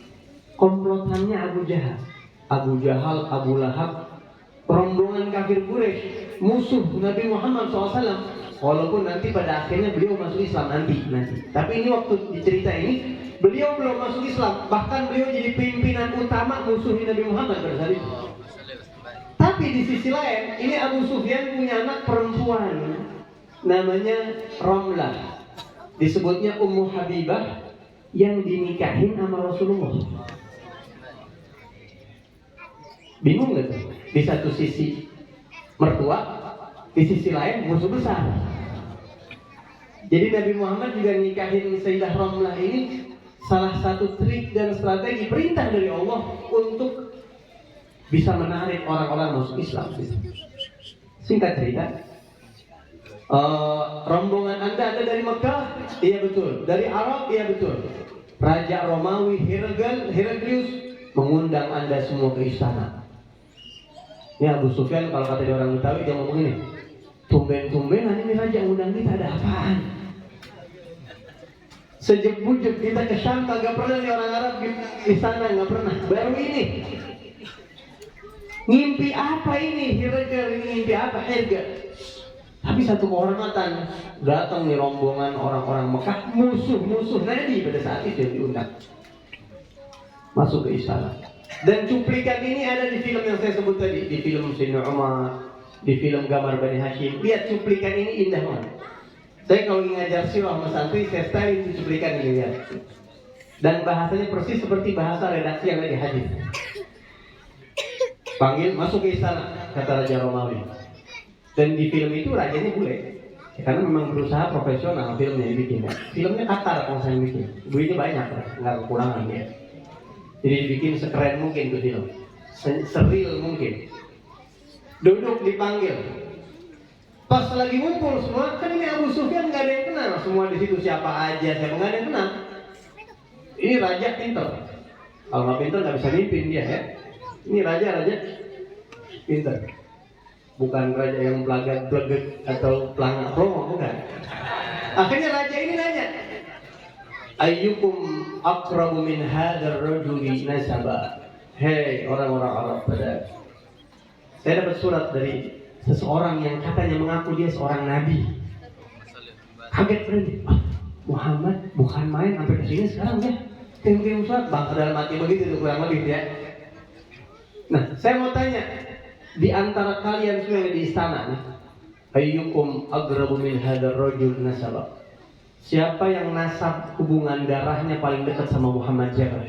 komplotannya Abu Jahal. Abu Jahal, Abu Lahab, rombongan kafir Quraisy, musuh Nabi Muhammad SAW. Walaupun nanti pada akhirnya beliau masuk Islam nanti. Tapi ini waktu dicerita ini, beliau belum masuk Islam. Bahkan beliau jadi pimpinan utama musuh Nabi Muhammad pada saat itu. Tapi di sisi lain, ini Abu Sufyan punya anak perempuan, namanya Ramlah. Disebutnya Ummu Habibah, yang dinikahin sama Rasulullah. Bingung gak tuh? Di satu sisi mertua, di sisi lain musuh besar. Jadi Nabi Muhammad juga nikahin Sayyidah Ramlah ini salah satu trik dan strategi perintah dari Allah untuk bisa menarik orang-orang masuk Islam. Singkat cerita, rombongan Anda dari Mekah? Iya betul. Dari Arab? Iya betul. Raja Romawi Heraklius mengundang Anda semua ke istana. Ya Abu Sufyan kalau kata dia orang Betawi, dia ngomong ini, tumben-tumbenan ini raja undang kita, ada apaan? Sejep-bujep kita ke Syam, kagak pernah nih orang Arab di sana, nggak pernah. Baru ini. Ngimpi apa ini? Heraklius ini ngimpi apa? Heraklius. Tapi satu kehormatan, datang nih rombongan orang-orang Mekah, musuh-musuh Nabi pada saat itu yang diundang masuk ke istana. Dan cuplikan ini ada di film yang saya sebut tadi, di film Sayyidina Umar, di film Gambar Bani Hashim. Lihat cuplikan ini indah banget. Saya kalau ngajar sirah sama santri, saya style itu cuplikan ini lihat. Dan bahasanya persis seperti bahasa redaksi yang lagi hadis. Panggil masuk ke istana, kata Raja Romawi. Dan di film itu rajanya bule, karena memang berusaha profesional filmnya dibikin. Filmnya Qatar kalau saya bikin, duitnya banyak, nggak kekurangan ya. Jadi dibikin sekeren mungkin tuh film, seril mungkin. Duduk dipanggil, pas lagi ngumpul semua, kan ini Abu Sufyan nggak ada yang kenal, semua di situ siapa aja, siapa nggak ada yang kenal. Ini raja pinter, kalau nggak pinter nggak bisa mimpin dia ya. Ini raja pinter. Bukan raja yang belagat atau pelangak promo, bukan. Akhirnya raja ini nanya, ayyukum aqrabu min hadzal rajuli nasaba. Hei orang-orang Arab pada. Saya dapat surat dari seseorang yang katanya mengaku dia seorang nabi. Kaget berarti. Muhammad bukan main sampai ke sini sekarang ya. Kirim surat bang dalam hati begitu tuh kurang lebih ya. Nah, saya mau tanya, di antara kalian semua yang di istana nih, ayyukum aqrabu min hadzal rajul nasaba. Siapa yang nasab hubungan darahnya paling dekat sama Muhammad siapa?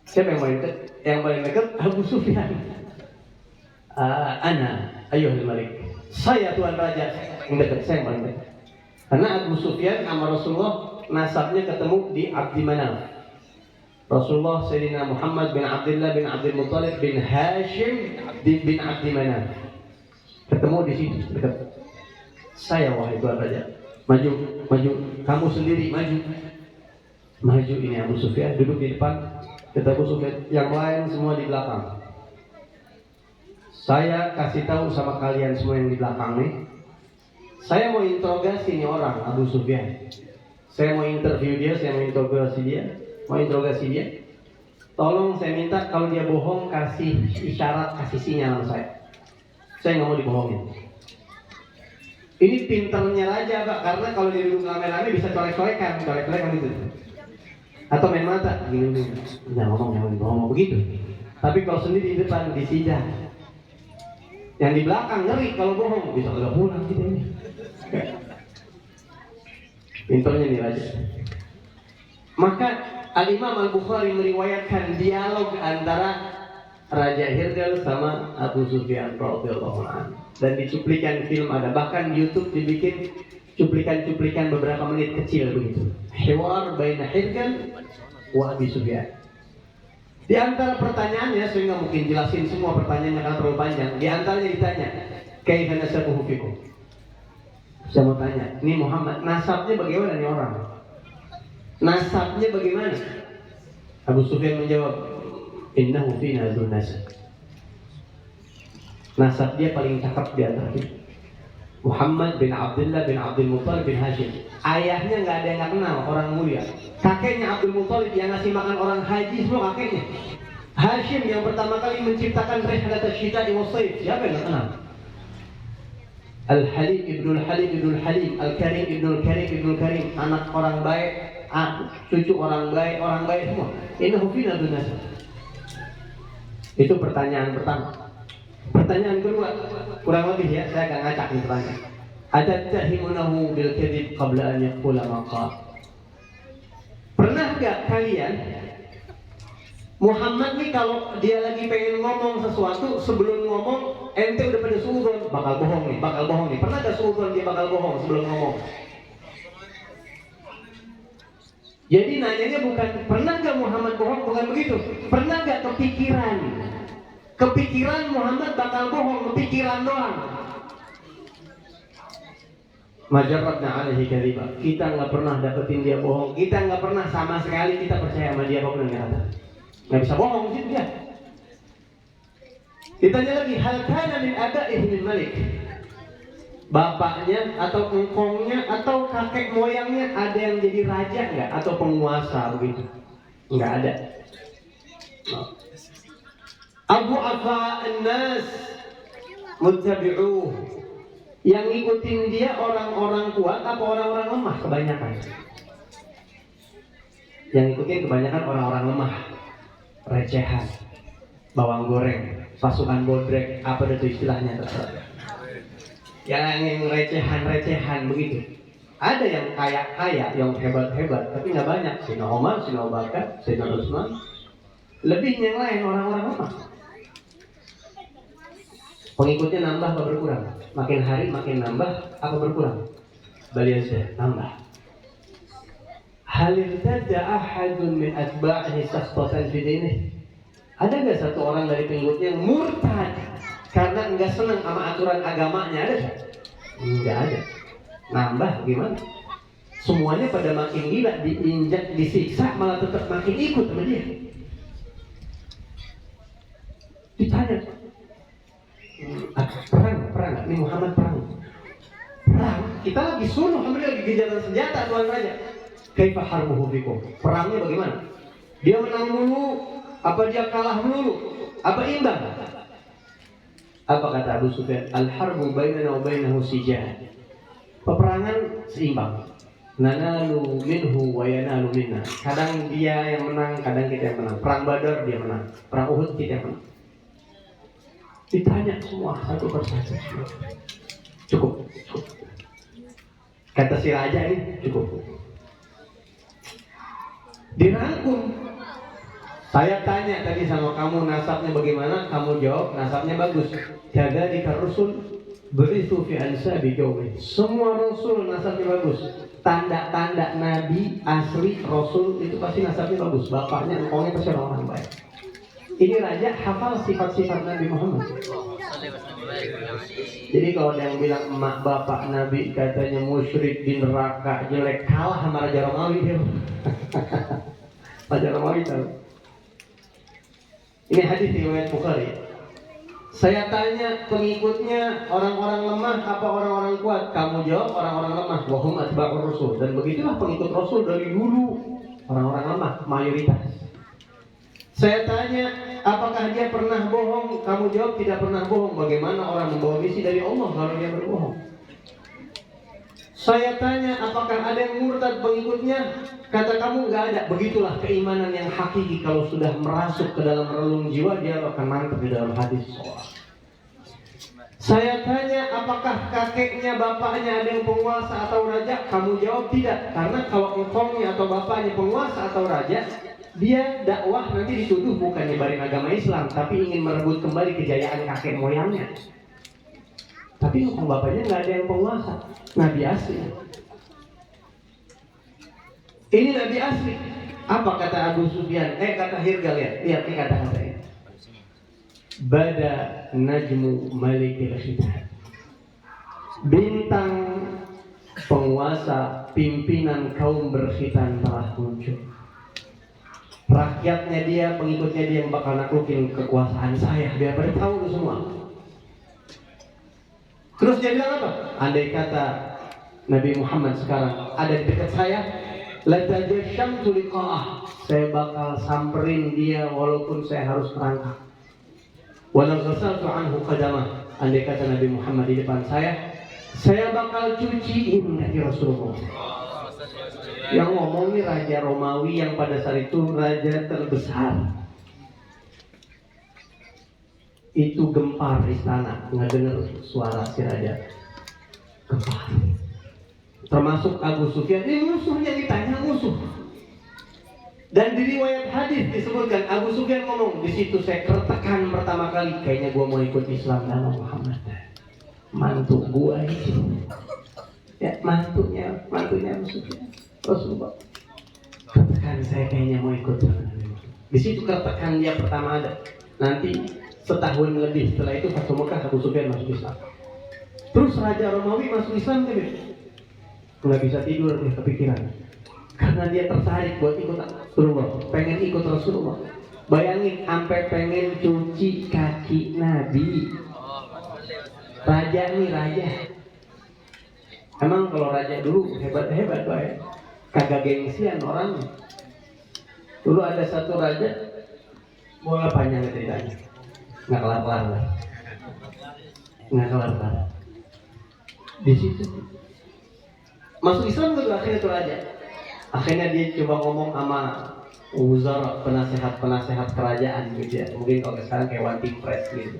Siapa yang paling dekat? Yang paling dekat Abu Sufyan. Ana ayyuhal malik. Saya tuan raja yang dekat, saya yang paling dekat. Karena Abu Sufyan sama Rasulullah nasabnya ketemu di Abdi Manaf. Rasulullah Sayyidina Muhammad bin Abdullah bin Abdul Muttalib bin Hashim bin Abdi Manaf. Ketemu di situ dekat. Saya wahai tuan raja, maju, kamu sendiri maju. Maju ini Abu Sufyan duduk di depan, kata Abu Sufyan, yang lain semua di belakang. Saya kasih tahu sama kalian semua yang di belakang nih. Saya mau interogasi nih orang Abu Sufyan. Saya mau interview dia, saya mau interogasi dia. Tolong saya minta kalau dia bohong kasih isyarat, kasih sinyal sama saya. Saya nggak mau dibohongin. Ini pinternya raja Pak, karena kalau dia duduk rame-rame bisa colek-colekan gitu. Atau main mata, gini. Jangan ngomong begitu. Tapi kalau sendiri di depan di sidang, yang di belakang ngeri kalau bohong bisa agak pulang kita ini. Pinternya nih raja. Maka Al-Imam Al-Bukhari meriwayatkan dialog antara Raja Hirdal sama Abu Sufyan radhiyallahu anhu. Dan di cuplikan film ada, bahkan di YouTube dibikin cuplikan-cuplikan beberapa menit kecil begitu. Hiwar baina Hirdal wa Abi Sufyan. Di antara pertanyaannya, saya nggak mungkin jelasin semua pertanyaannya karena terlalu panjang. Di antaranya ditanya, kaifa nasabuhu fikum? Saya mau tanya, ini Muhammad nasabnya bagaimana nih orang? Nasabnya bagaimana? Abu Sufyan menjawab, innahu fina dzun nasab. Nasab dia paling cakep di antara kita. Muhammad bin Abdullah bin Abdul Muttalib bin Hashim. Ayahnya nggak ada yang nggak kenal, orang mulia. Kakeknya Abdul Muttalib yang ngasih makan orang haji semua kakeknya. Hashim yang pertama kali menciptakan rihlat asy-syita'i was-shayf. Siapa yang nggak kenal? Al-Halim ibnul Halim ibnul Halim, Al-Karim ibnul Karim ibnul Karim, anak orang baik, cucu orang baik semua. Innahu fina dzun nasab. Itu pertanyaan pertama. Pertanyaan kedua, kurang lebih ya, saya agak ngacak nih pertanyaan. Atattahimunahu bil kadzib qabla an yaqula ma qala. Pernah enggak kalian Muhammad nih kalau dia lagi pengen ngomong sesuatu, sebelum ngomong ente udah pada suudzon, bakal bohong nih. Pernah enggak suudzon dia bakal bohong sebelum ngomong? Jadi nanyanya bukan pernah enggak Muhammad bohong, bukan begitu. Pernah enggak kepikiran Muhammad bakal bohong, kepikiran doang. Majarratna alaihi kadhiba. Kita nggak pernah dapetin dia bohong. Kita nggak pernah sama sekali kita percaya sama dia apapun yang kata. Nggak bisa bohong gitu dia. Ditanya lagi, hal kana min abaihi min malik. Bapaknya atau engkongnya atau kakek moyangnya ada yang jadi raja nggak atau penguasa begitu? Nggak ada. Abu Afa an-Nas, muttabi'uh. Yang ngikutin dia orang-orang kuat apa orang-orang lemah kebanyakan? Yang ngikutin kebanyakan orang-orang lemah, recehan, bawang goreng, pasukan bodrek, apa itu istilahnya terserah. Yang recehan-recehan begitu. Ada yang kaya-kaya, yang hebat-hebat, tapi nggak banyak. Sayyidina Umar, Sayyidina Abu Bakar, Sayyidina Utsman. Lebih yang lain orang-orang lemah. Pengikutnya nambah atau berkurang? Makin hari makin nambah atau berkurang? Baliasnya nambah. Hal irtadda ahadun min atba'ihi sakhbatan fi dinihi? Ada nggak satu orang dari pengikutnya yang murtad karena nggak senang sama aturan agamanya? Ada nggak? Nggak ada. Nambah gimana? Semuanya pada makin gila, diinjak, disiksa, malah tetap makin ikut sama dia. Ditanya, perang, ini Muhammad perang. Kita lagi suruh, Muhammad lagi gencatan senjata, Tuhan Raja. Kaifa harbuhu bikum? Perangnya bagaimana? Dia menang mulu, apa dia kalah mulu, apa imbang? Apa kata Abu Sufyan? Al-harbu bainana wa bainahu sijah. Peperangan seimbang. Nanalu minhu wa yanalu minna. Kadang dia yang menang, kadang kita yang menang. Perang Badar dia menang, perang Uhud kita yang menang. Ditanya semua satu persatu. Cukup. Kata si raja ini cukup. Dirangkum. Saya tanya tadi sama kamu nasabnya bagaimana? Kamu jawab nasabnya bagus. Jaga di Rasul beritu fi ansabi qaumi. Semua rasul nasabnya bagus. Tanda-tanda nabi asli rasul itu pasti nasabnya bagus. Bapaknya, engkaunya pasti orang baik. Ini raja hafal sifat-sifat Nabi Muhammad. Jadi kalau ada yang bilang emak bapak Nabi katanya musyrik di neraka jelek, kalah sama Raja Romawi dia. Raja Romawi tahu. Ini hadis riwayat Bukhari. Saya tanya pengikutnya orang-orang lemah apa orang-orang kuat? Kamu jawab orang-orang lemah. Wahum atba'ur rasul. Dan begitulah pengikut Rasul dari dulu, orang-orang lemah mayoritas. Saya tanya, apakah dia pernah bohong? Kamu jawab tidak pernah bohong. Bagaimana orang membawa misi dari Allah kalau dia berbohong? Saya tanya, apakah ada yang murtad pengikutnya? Kata kamu nggak ada. Begitulah keimanan yang hakiki. Kalau sudah merasuk ke dalam relung jiwa, dia akan mantap di dalam hati seseorang. Saya tanya, apakah kakeknya, bapaknya ada yang penguasa atau raja? Kamu jawab tidak. Karena kalau engkongnya atau bapaknya penguasa atau raja, dia dakwah nanti dituduh bukan nyebarin agama Islam, tapi ingin merebut kembali kejayaan kakek moyangnya. Tapi engkong bapaknya nggak ada yang penguasa, Nabi asli. Ini Nabi asli. Apa kata Abu Sufyan? Kata Hirgal ya. Lihat nih kata-katanya. Bada najmu malikil khitan. Bintang penguasa pimpinan kaum berkhitan telah muncul. Rakyatnya dia, pengikutnya dia yang bakal naklukin kekuasaan saya. Biar pada tahu itu semua. Terus dia bilang apa? Andai kata Nabi Muhammad sekarang ada di dekat saya, latajashamtu liqa'ah. Saya bakal samperin dia walaupun saya harus merangkak. Walau ghasaltu anhu qadamah. Andai kata Nabi Muhammad di depan saya bakal cuciin kaki Rasulullah. Yang ngomong ini Raja Romawi yang pada saat itu raja terbesar. Itu gempar istana, nggak dengar suara si raja. Gempar. Termasuk Abu Sufyan, ini musuhnya ditanya musuh. Dan di riwayat hadis disebutkan Abu Sufyan ngomong, di situ saya tertekan pertama kali, kayaknya gua mau ikut Islam sama Muhammad. Mantu gua itu. Ya, mantunya Abu Sufyan. Rasulullah. Katakan saya kayaknya mau ikut. Di situ katakan dia pertama ada. Nanti setahun lebih setelah itu Fathu Mekah Abu Sufyan masuk Islam. Terus Raja Romawi masuk Islam kan? Nggak bisa tidur dia kepikiran. Karena dia tertarik buat ikut Rasulullah, pengen ikut Rasulullah. Bayangin sampai pengen cuci kaki Nabi. Raja nih raja. Emang kalau raja dulu hebat baik. Kagak gengsian orangnya. Dulu ada satu raja, mau panjang ceritanya, nggak kelar-kelar lah. nggak kelar. Di situ masuk Islam tuh akhirnya tuh raja. Akhirnya dia coba ngomong sama wuzara, penasehat kerajaan gitu ya. Mungkin kalau sekarang kayak one team press gitu.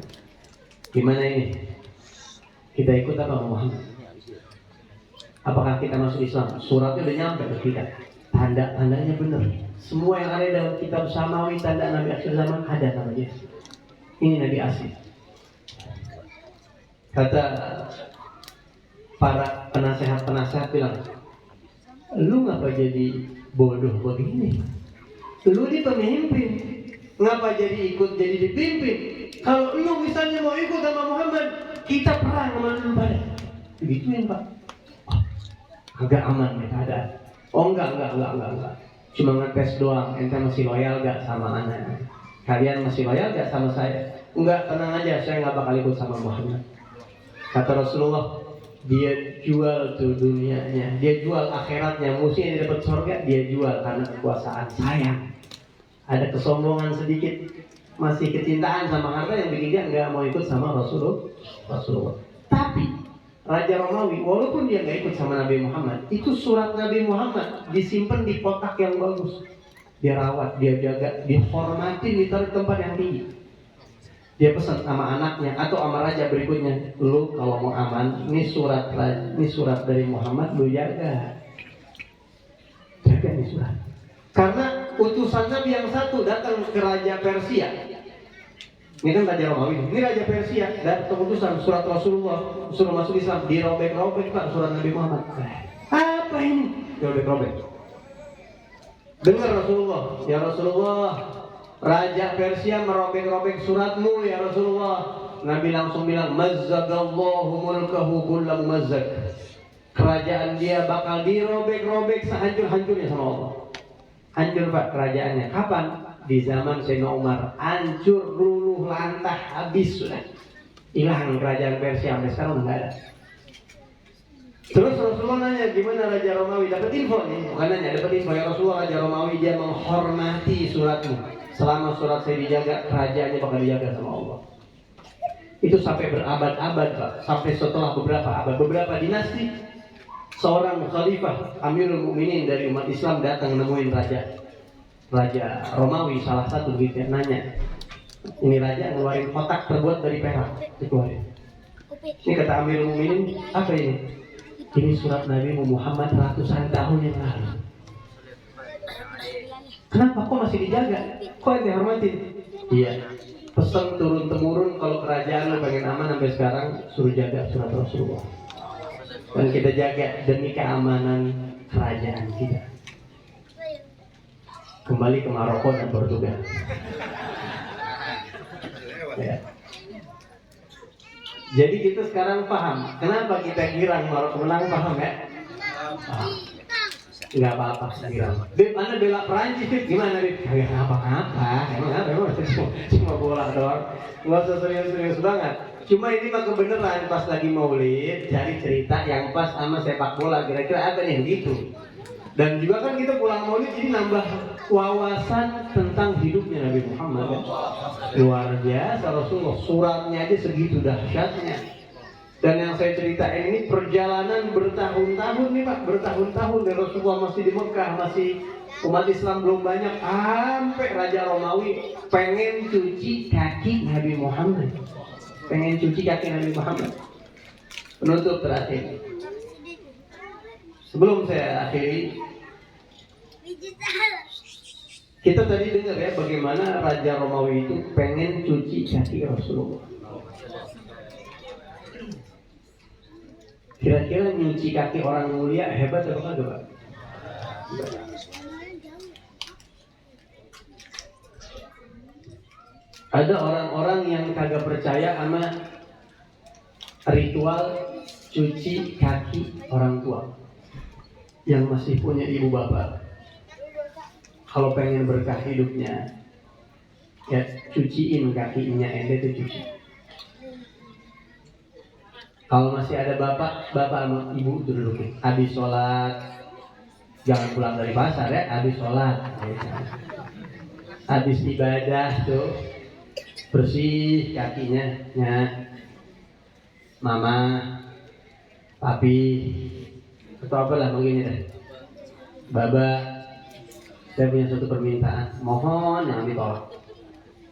Gimana ini? Kita ikut apa Muhammad? Apakah kita masuk Islam? Suratnya udah nyampe ke kita. Tanda-tandanya benar. Semua yang ada dalam kitab Samawi, tanda Nabi akhir zaman ada namanya. Ini Nabi asli. Kata para penasehat bilang, lu ngapa jadi bodoh begini? Lu ini pemimpin, ngapa jadi ikut jadi dipimpin? Kalau lu misalnya mau ikut sama Muhammad, kita perang sama lu pada. Begituin Pak. Agak aman nih keadaan. Oh enggak. Cuma ngetes doang, ente masih loyal gak sama anak? Kalian masih loyal gak sama saya? Enggak, tenang aja, saya gak bakal ikut sama Muhammad. Kata Rasulullah, dia jual tuh dunianya, dia jual akhiratnya, musuhnya dia dapat surga, dia jual karena kekuasaan. Sayang, ada kesombongan sedikit, masih kecintaan sama harta yang bikin dia nggak mau ikut sama Rasulullah. Tapi Raja Romawi, walaupun dia nggak ikut sama Nabi Muhammad, itu surat Nabi Muhammad disimpan di kotak yang bagus, dia rawat, dia jaga, dihormati, ditaruh di tempat yang tinggi. Dia pesan sama anaknya atau sama raja berikutnya, lu kalau mau aman, ini surat dari Muhammad, lu jaga nih surat. Karena utusan Nabi yang satu datang ke Raja Persia. Ini kan Raja Romawi, ini Raja Persia, datang utusan surat Rasulullah, suruh masuk Islam, dirobek-robek Pak surat Nabi Muhammad. Apa ini? Dirobek-robek. Dengar Rasulullah, ya Rasulullah, Raja Persia merobek-robek suratmu ya Rasulullah. Nabi langsung bilang, mazzagallahu mulkahu kulla mumazzak. Kerajaan dia bakal dirobek-robek sehancur-hancurnya sama Allah. Hancur Pak kerajaannya. Kapan? Di zaman Sayyidina Umar. Hancur, luluh, lantah, habis sudah. Hilang kerajaan Persia, sampai sekarang nggak ada. Terus Rasulullah nanya, gimana Raja Romawi? Dapat info nih, bukan nanya, dapat info ya Rasulullah, Raja Romawi dia menghormati suratmu. Selama surat saya dijaga, kerajaannya bakal dijaga sama Allah. Itu sampai berabad-abad Pak. Sampai setelah beberapa abad, beberapa dinasti, seorang khalifah Amirul Mukminin dari umat Islam datang nemuin Raja Romawi salah satu gitu ya, nanya, ini raja ngeluarin kotak terbuat dari perak, dikeluarin. Ini kata Amirul Mukminin, apa ini? Ini surat Nabi Muhammad ratusan tahun yang lalu. Kenapa kok masih dijaga? Kok dihormatin? Iya, pesan turun temurun kalau kerajaan lo pengen aman sampai sekarang, suruh jaga surat Rasulullah. Dan kita jaga demi keamanan kerajaan kita. Kembali ke Maroko dan Portugal. Ya. Jadi kita sekarang paham kenapa kita girang Maroko menang, paham ya? Paham. Nggak apa-apa girang. Beb, Anda bela Perancis, Beb. Gimana Beb? Nggak apa-apa. Emang cuma bola doang. Nggak usah serius-serius banget. Cuma ini mah kebenaran, pas lagi maulid cari cerita yang pas sama sepak bola, kira-kira apa nih gitu. Dan juga kan kita pulang maulid jadi nambah wawasan tentang hidupnya Nabi Muhammad ya. Luar biasa Rasulullah, suratnya aja segitu dahsyatnya. Dan yang saya ceritain ini perjalanan bertahun-tahun nih Pak, bertahun-tahun dari Rasulullah masih di Mekah, masih umat Islam belum banyak, sampai Raja Romawi pengen cuci kaki Nabi Muhammad. Pengen cuci kaki Nabi Muhammad. Penutup terakhir. Sebelum saya akhiri, kita tadi dengar ya bagaimana Raja Romawi itu pengen cuci kaki Rasulullah. Kira-kira nyuci kaki orang mulia hebat atau enggak Pak? Ada orang-orang yang kagak percaya sama ritual cuci kaki orang tua yang masih punya ibu bapak. Kalau pengen berkah hidupnya, ya cuciin kakinya, ente tuh cuci. Kalau masih ada bapak sama ibu dudukin. Habis sholat, jangan pulang dari pasar ya. Habis sholat, habis ibadah tuh bersih kakinya. Ya. mama, papi, atau apalah begini deh. Baba, saya punya satu permintaan, mohon jangan ditolak.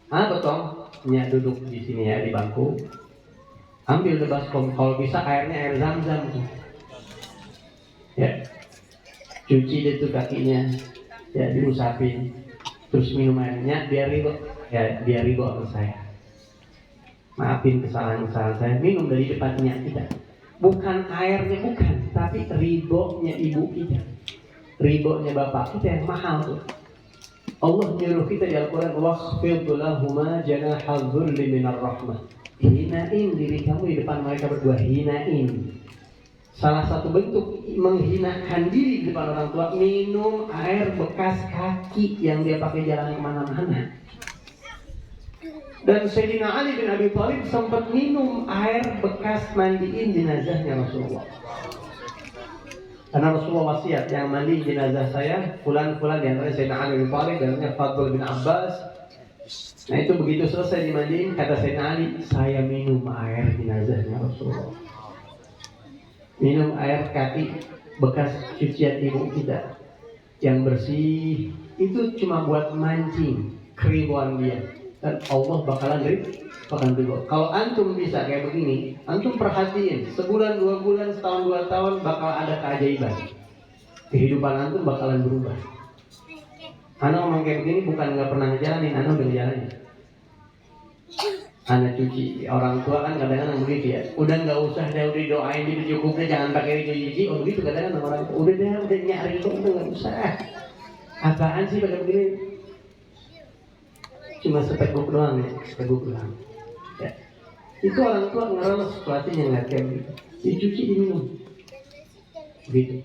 Betul, Nya duduk di sini ya di bangku, ambil deh baskom, kalau bisa airnya air zam-zam, ya, cuci deh tuh kakinya, ya diusapin, terus minum airnya, biar ribo sama saya. Maafin kesalahan-kesalahan saya, minum dari depannya kita. Bukan airnya, bukan, tapi ribonya ibu kita, ribonya bapak kita yang mahal tuh. Allah menyuruh kita di Al-Quran, wakhfid lahuma janahal dhulli minar rahmah. Hinain diri kamu di depan mereka berdua, hinain. Salah satu bentuk menghinakan diri di depan orang tua, minum air bekas kaki yang dia pakai jalan kemana-mana. Dan Sayyidina Ali bin Abi Thalib sempat minum air bekas mandiin jenazahnya Rasulullah. Karena Rasulullah wasiat, yang mandi jenazah saya fulan-fulan, di antara Sayyidina Ali bin Thalib dan Fadl bin Abbas. Nah itu begitu selesai dimandiin, kata Sayyidina Ali, saya minum air jenazahnya Rasulullah. Minum air kaki bekas cucian ibu kita yang bersih, itu cuma buat mancing keribuan dia. Dan Allah bakalan ridho. Kalau antum bisa kayak begini, antum perhatiin, sebulan, 2 bulan, setahun, 2 tahun bakal ada keajaiban. Kehidupan antum bakalan berubah. Anak ngomong kayak begini bukan nggak pernah ngejalanin, anak udah ngejalanin. Anak cuci, orang tua kan kadang-kadang begitu ya. Udah nggak usah deh, udah doain dia cukupnya, jangan pakai cuci. Oh begitu kadang-kadang orang tua. Udah nyari kok, udah nggak usah. Apaan sih pada begini? Cuma seteguk doang ya, seteguk doang. Ya. Itu orang tua ngeremes pelatihnya nggak kayak gitu. Dicuci, diminum. Gitu.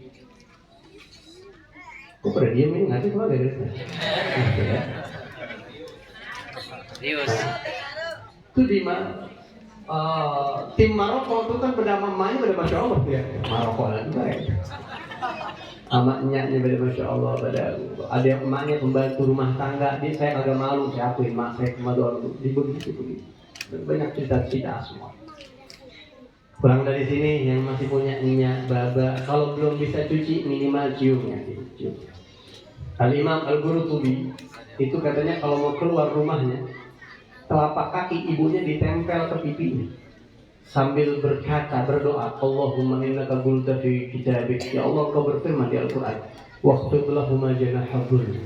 Kok pada diem ini nggak sih kalau ada gitu? Ya. Itu di mana? Tim Maroko itu kan pada mamanya pada Masya Allah ya. Maroko lah juga ya. Amaknya pada Masya Allah, pada ada yang emaknya pembantu rumah tangga, dia saya agak malu, saya akuin mak saya kemaduan begitu. Banyak cerita-cerita semua. Pulang dari sini yang masih punya minyak baba, kalau belum bisa cuci minimal cium ya, cium. Al-Imam Al-Qurtubi itu katanya kalau mau keluar rumahnya, telapak kaki ibunya ditempel ke pipinya. Sambil berdoa, Allahumma innaka qulta fi kitabik, ya Allah kau berfirman di Al-Quran, waqfid lahuma janahal dhulli,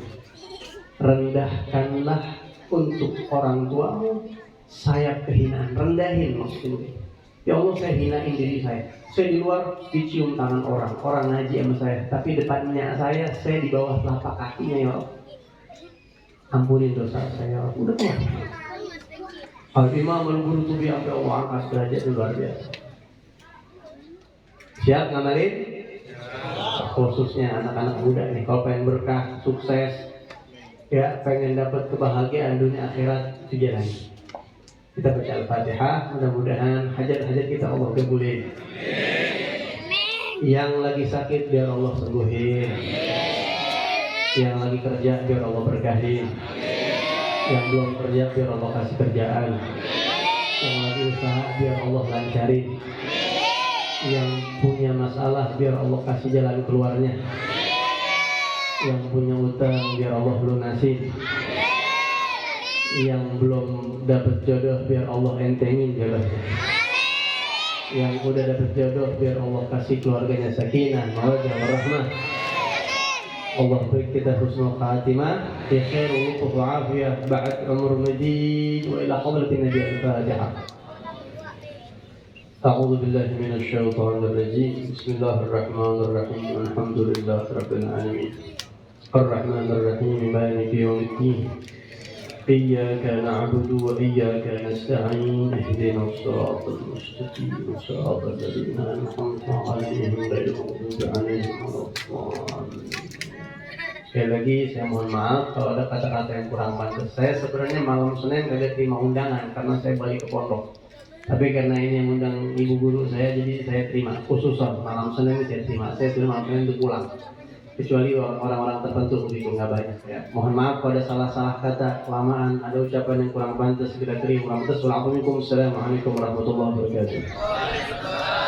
rendahkanlah untuk orang tuamu sayap kehinaan. Rendahin maksudnya, ya Allah saya hinain diri saya di luar dicium tangan orang ngaji sama saya, tapi depannya saya di bawah telapak kakinya, ya Allah ampunin dosa saya. Udah keluar. Al-Imam Al-Qurtubi sampai Allah angkat derajat luar biasa. Siap ngamalin? Khususnya anak-anak muda ini, kalau pengen berkah, sukses, ya pengen dapat kebahagiaan dunia akhirat, itu jalani. Kita baca Al-Fatihah, mudah-mudahan hajat-hajat kita Allah kabulin. Yang lagi sakit biar Allah sembuhin. Yang lagi kerja biar Allah berkahin. Yang belum kerja biar Allah kasih kerjaan. Yang lagi usaha biar Allah lancarin. Yang punya masalah biar Allah kasih jalan keluarnya. Yang punya utang biar Allah lunasin. Yang belum dapat jodoh biar Allah entengin jodohnya. Yang udah dapat jodoh biar Allah kasih keluarganya sakinah, mawaddah, warahmah. Allah beri kita husnul khatimah, khair wa afiyah, ba'd umur madid, wa ila hadratin Nabi al-Fatihah. A'udzu billahi minasy syaithanir rajim. Bismillahirrahmanirrahim. Alhamdulillahirabbil alamin. Ar-Rahmanir Rahim, Maliki yaumiddin. Iyyaka na'budu wa iyyaka nasta'in. Ihdinas siratal mustaqim. Siratal ladzina an'amta 'alaihim ghairil maghdubi 'alaihim waladdallin. Sekali lagi saya mohon maaf kalau ada kata-kata yang kurang pantas. Saya sebenarnya malam Senin tidak terima undangan karena saya balik ke pondok. Tapi karena ini yang undang ibu guru saya, jadi saya terima. Khususan malam Senin saya terima. Saya terima malam Senin itu pulang. kecuali orang-orang tertentu begitu, nggak banyak ya. Mohon maaf kalau ada salah-salah kata, kelamaan, ada ucapan yang kurang pantas, kita terima. Assalamualaikum warahmatullahi wabarakatuh.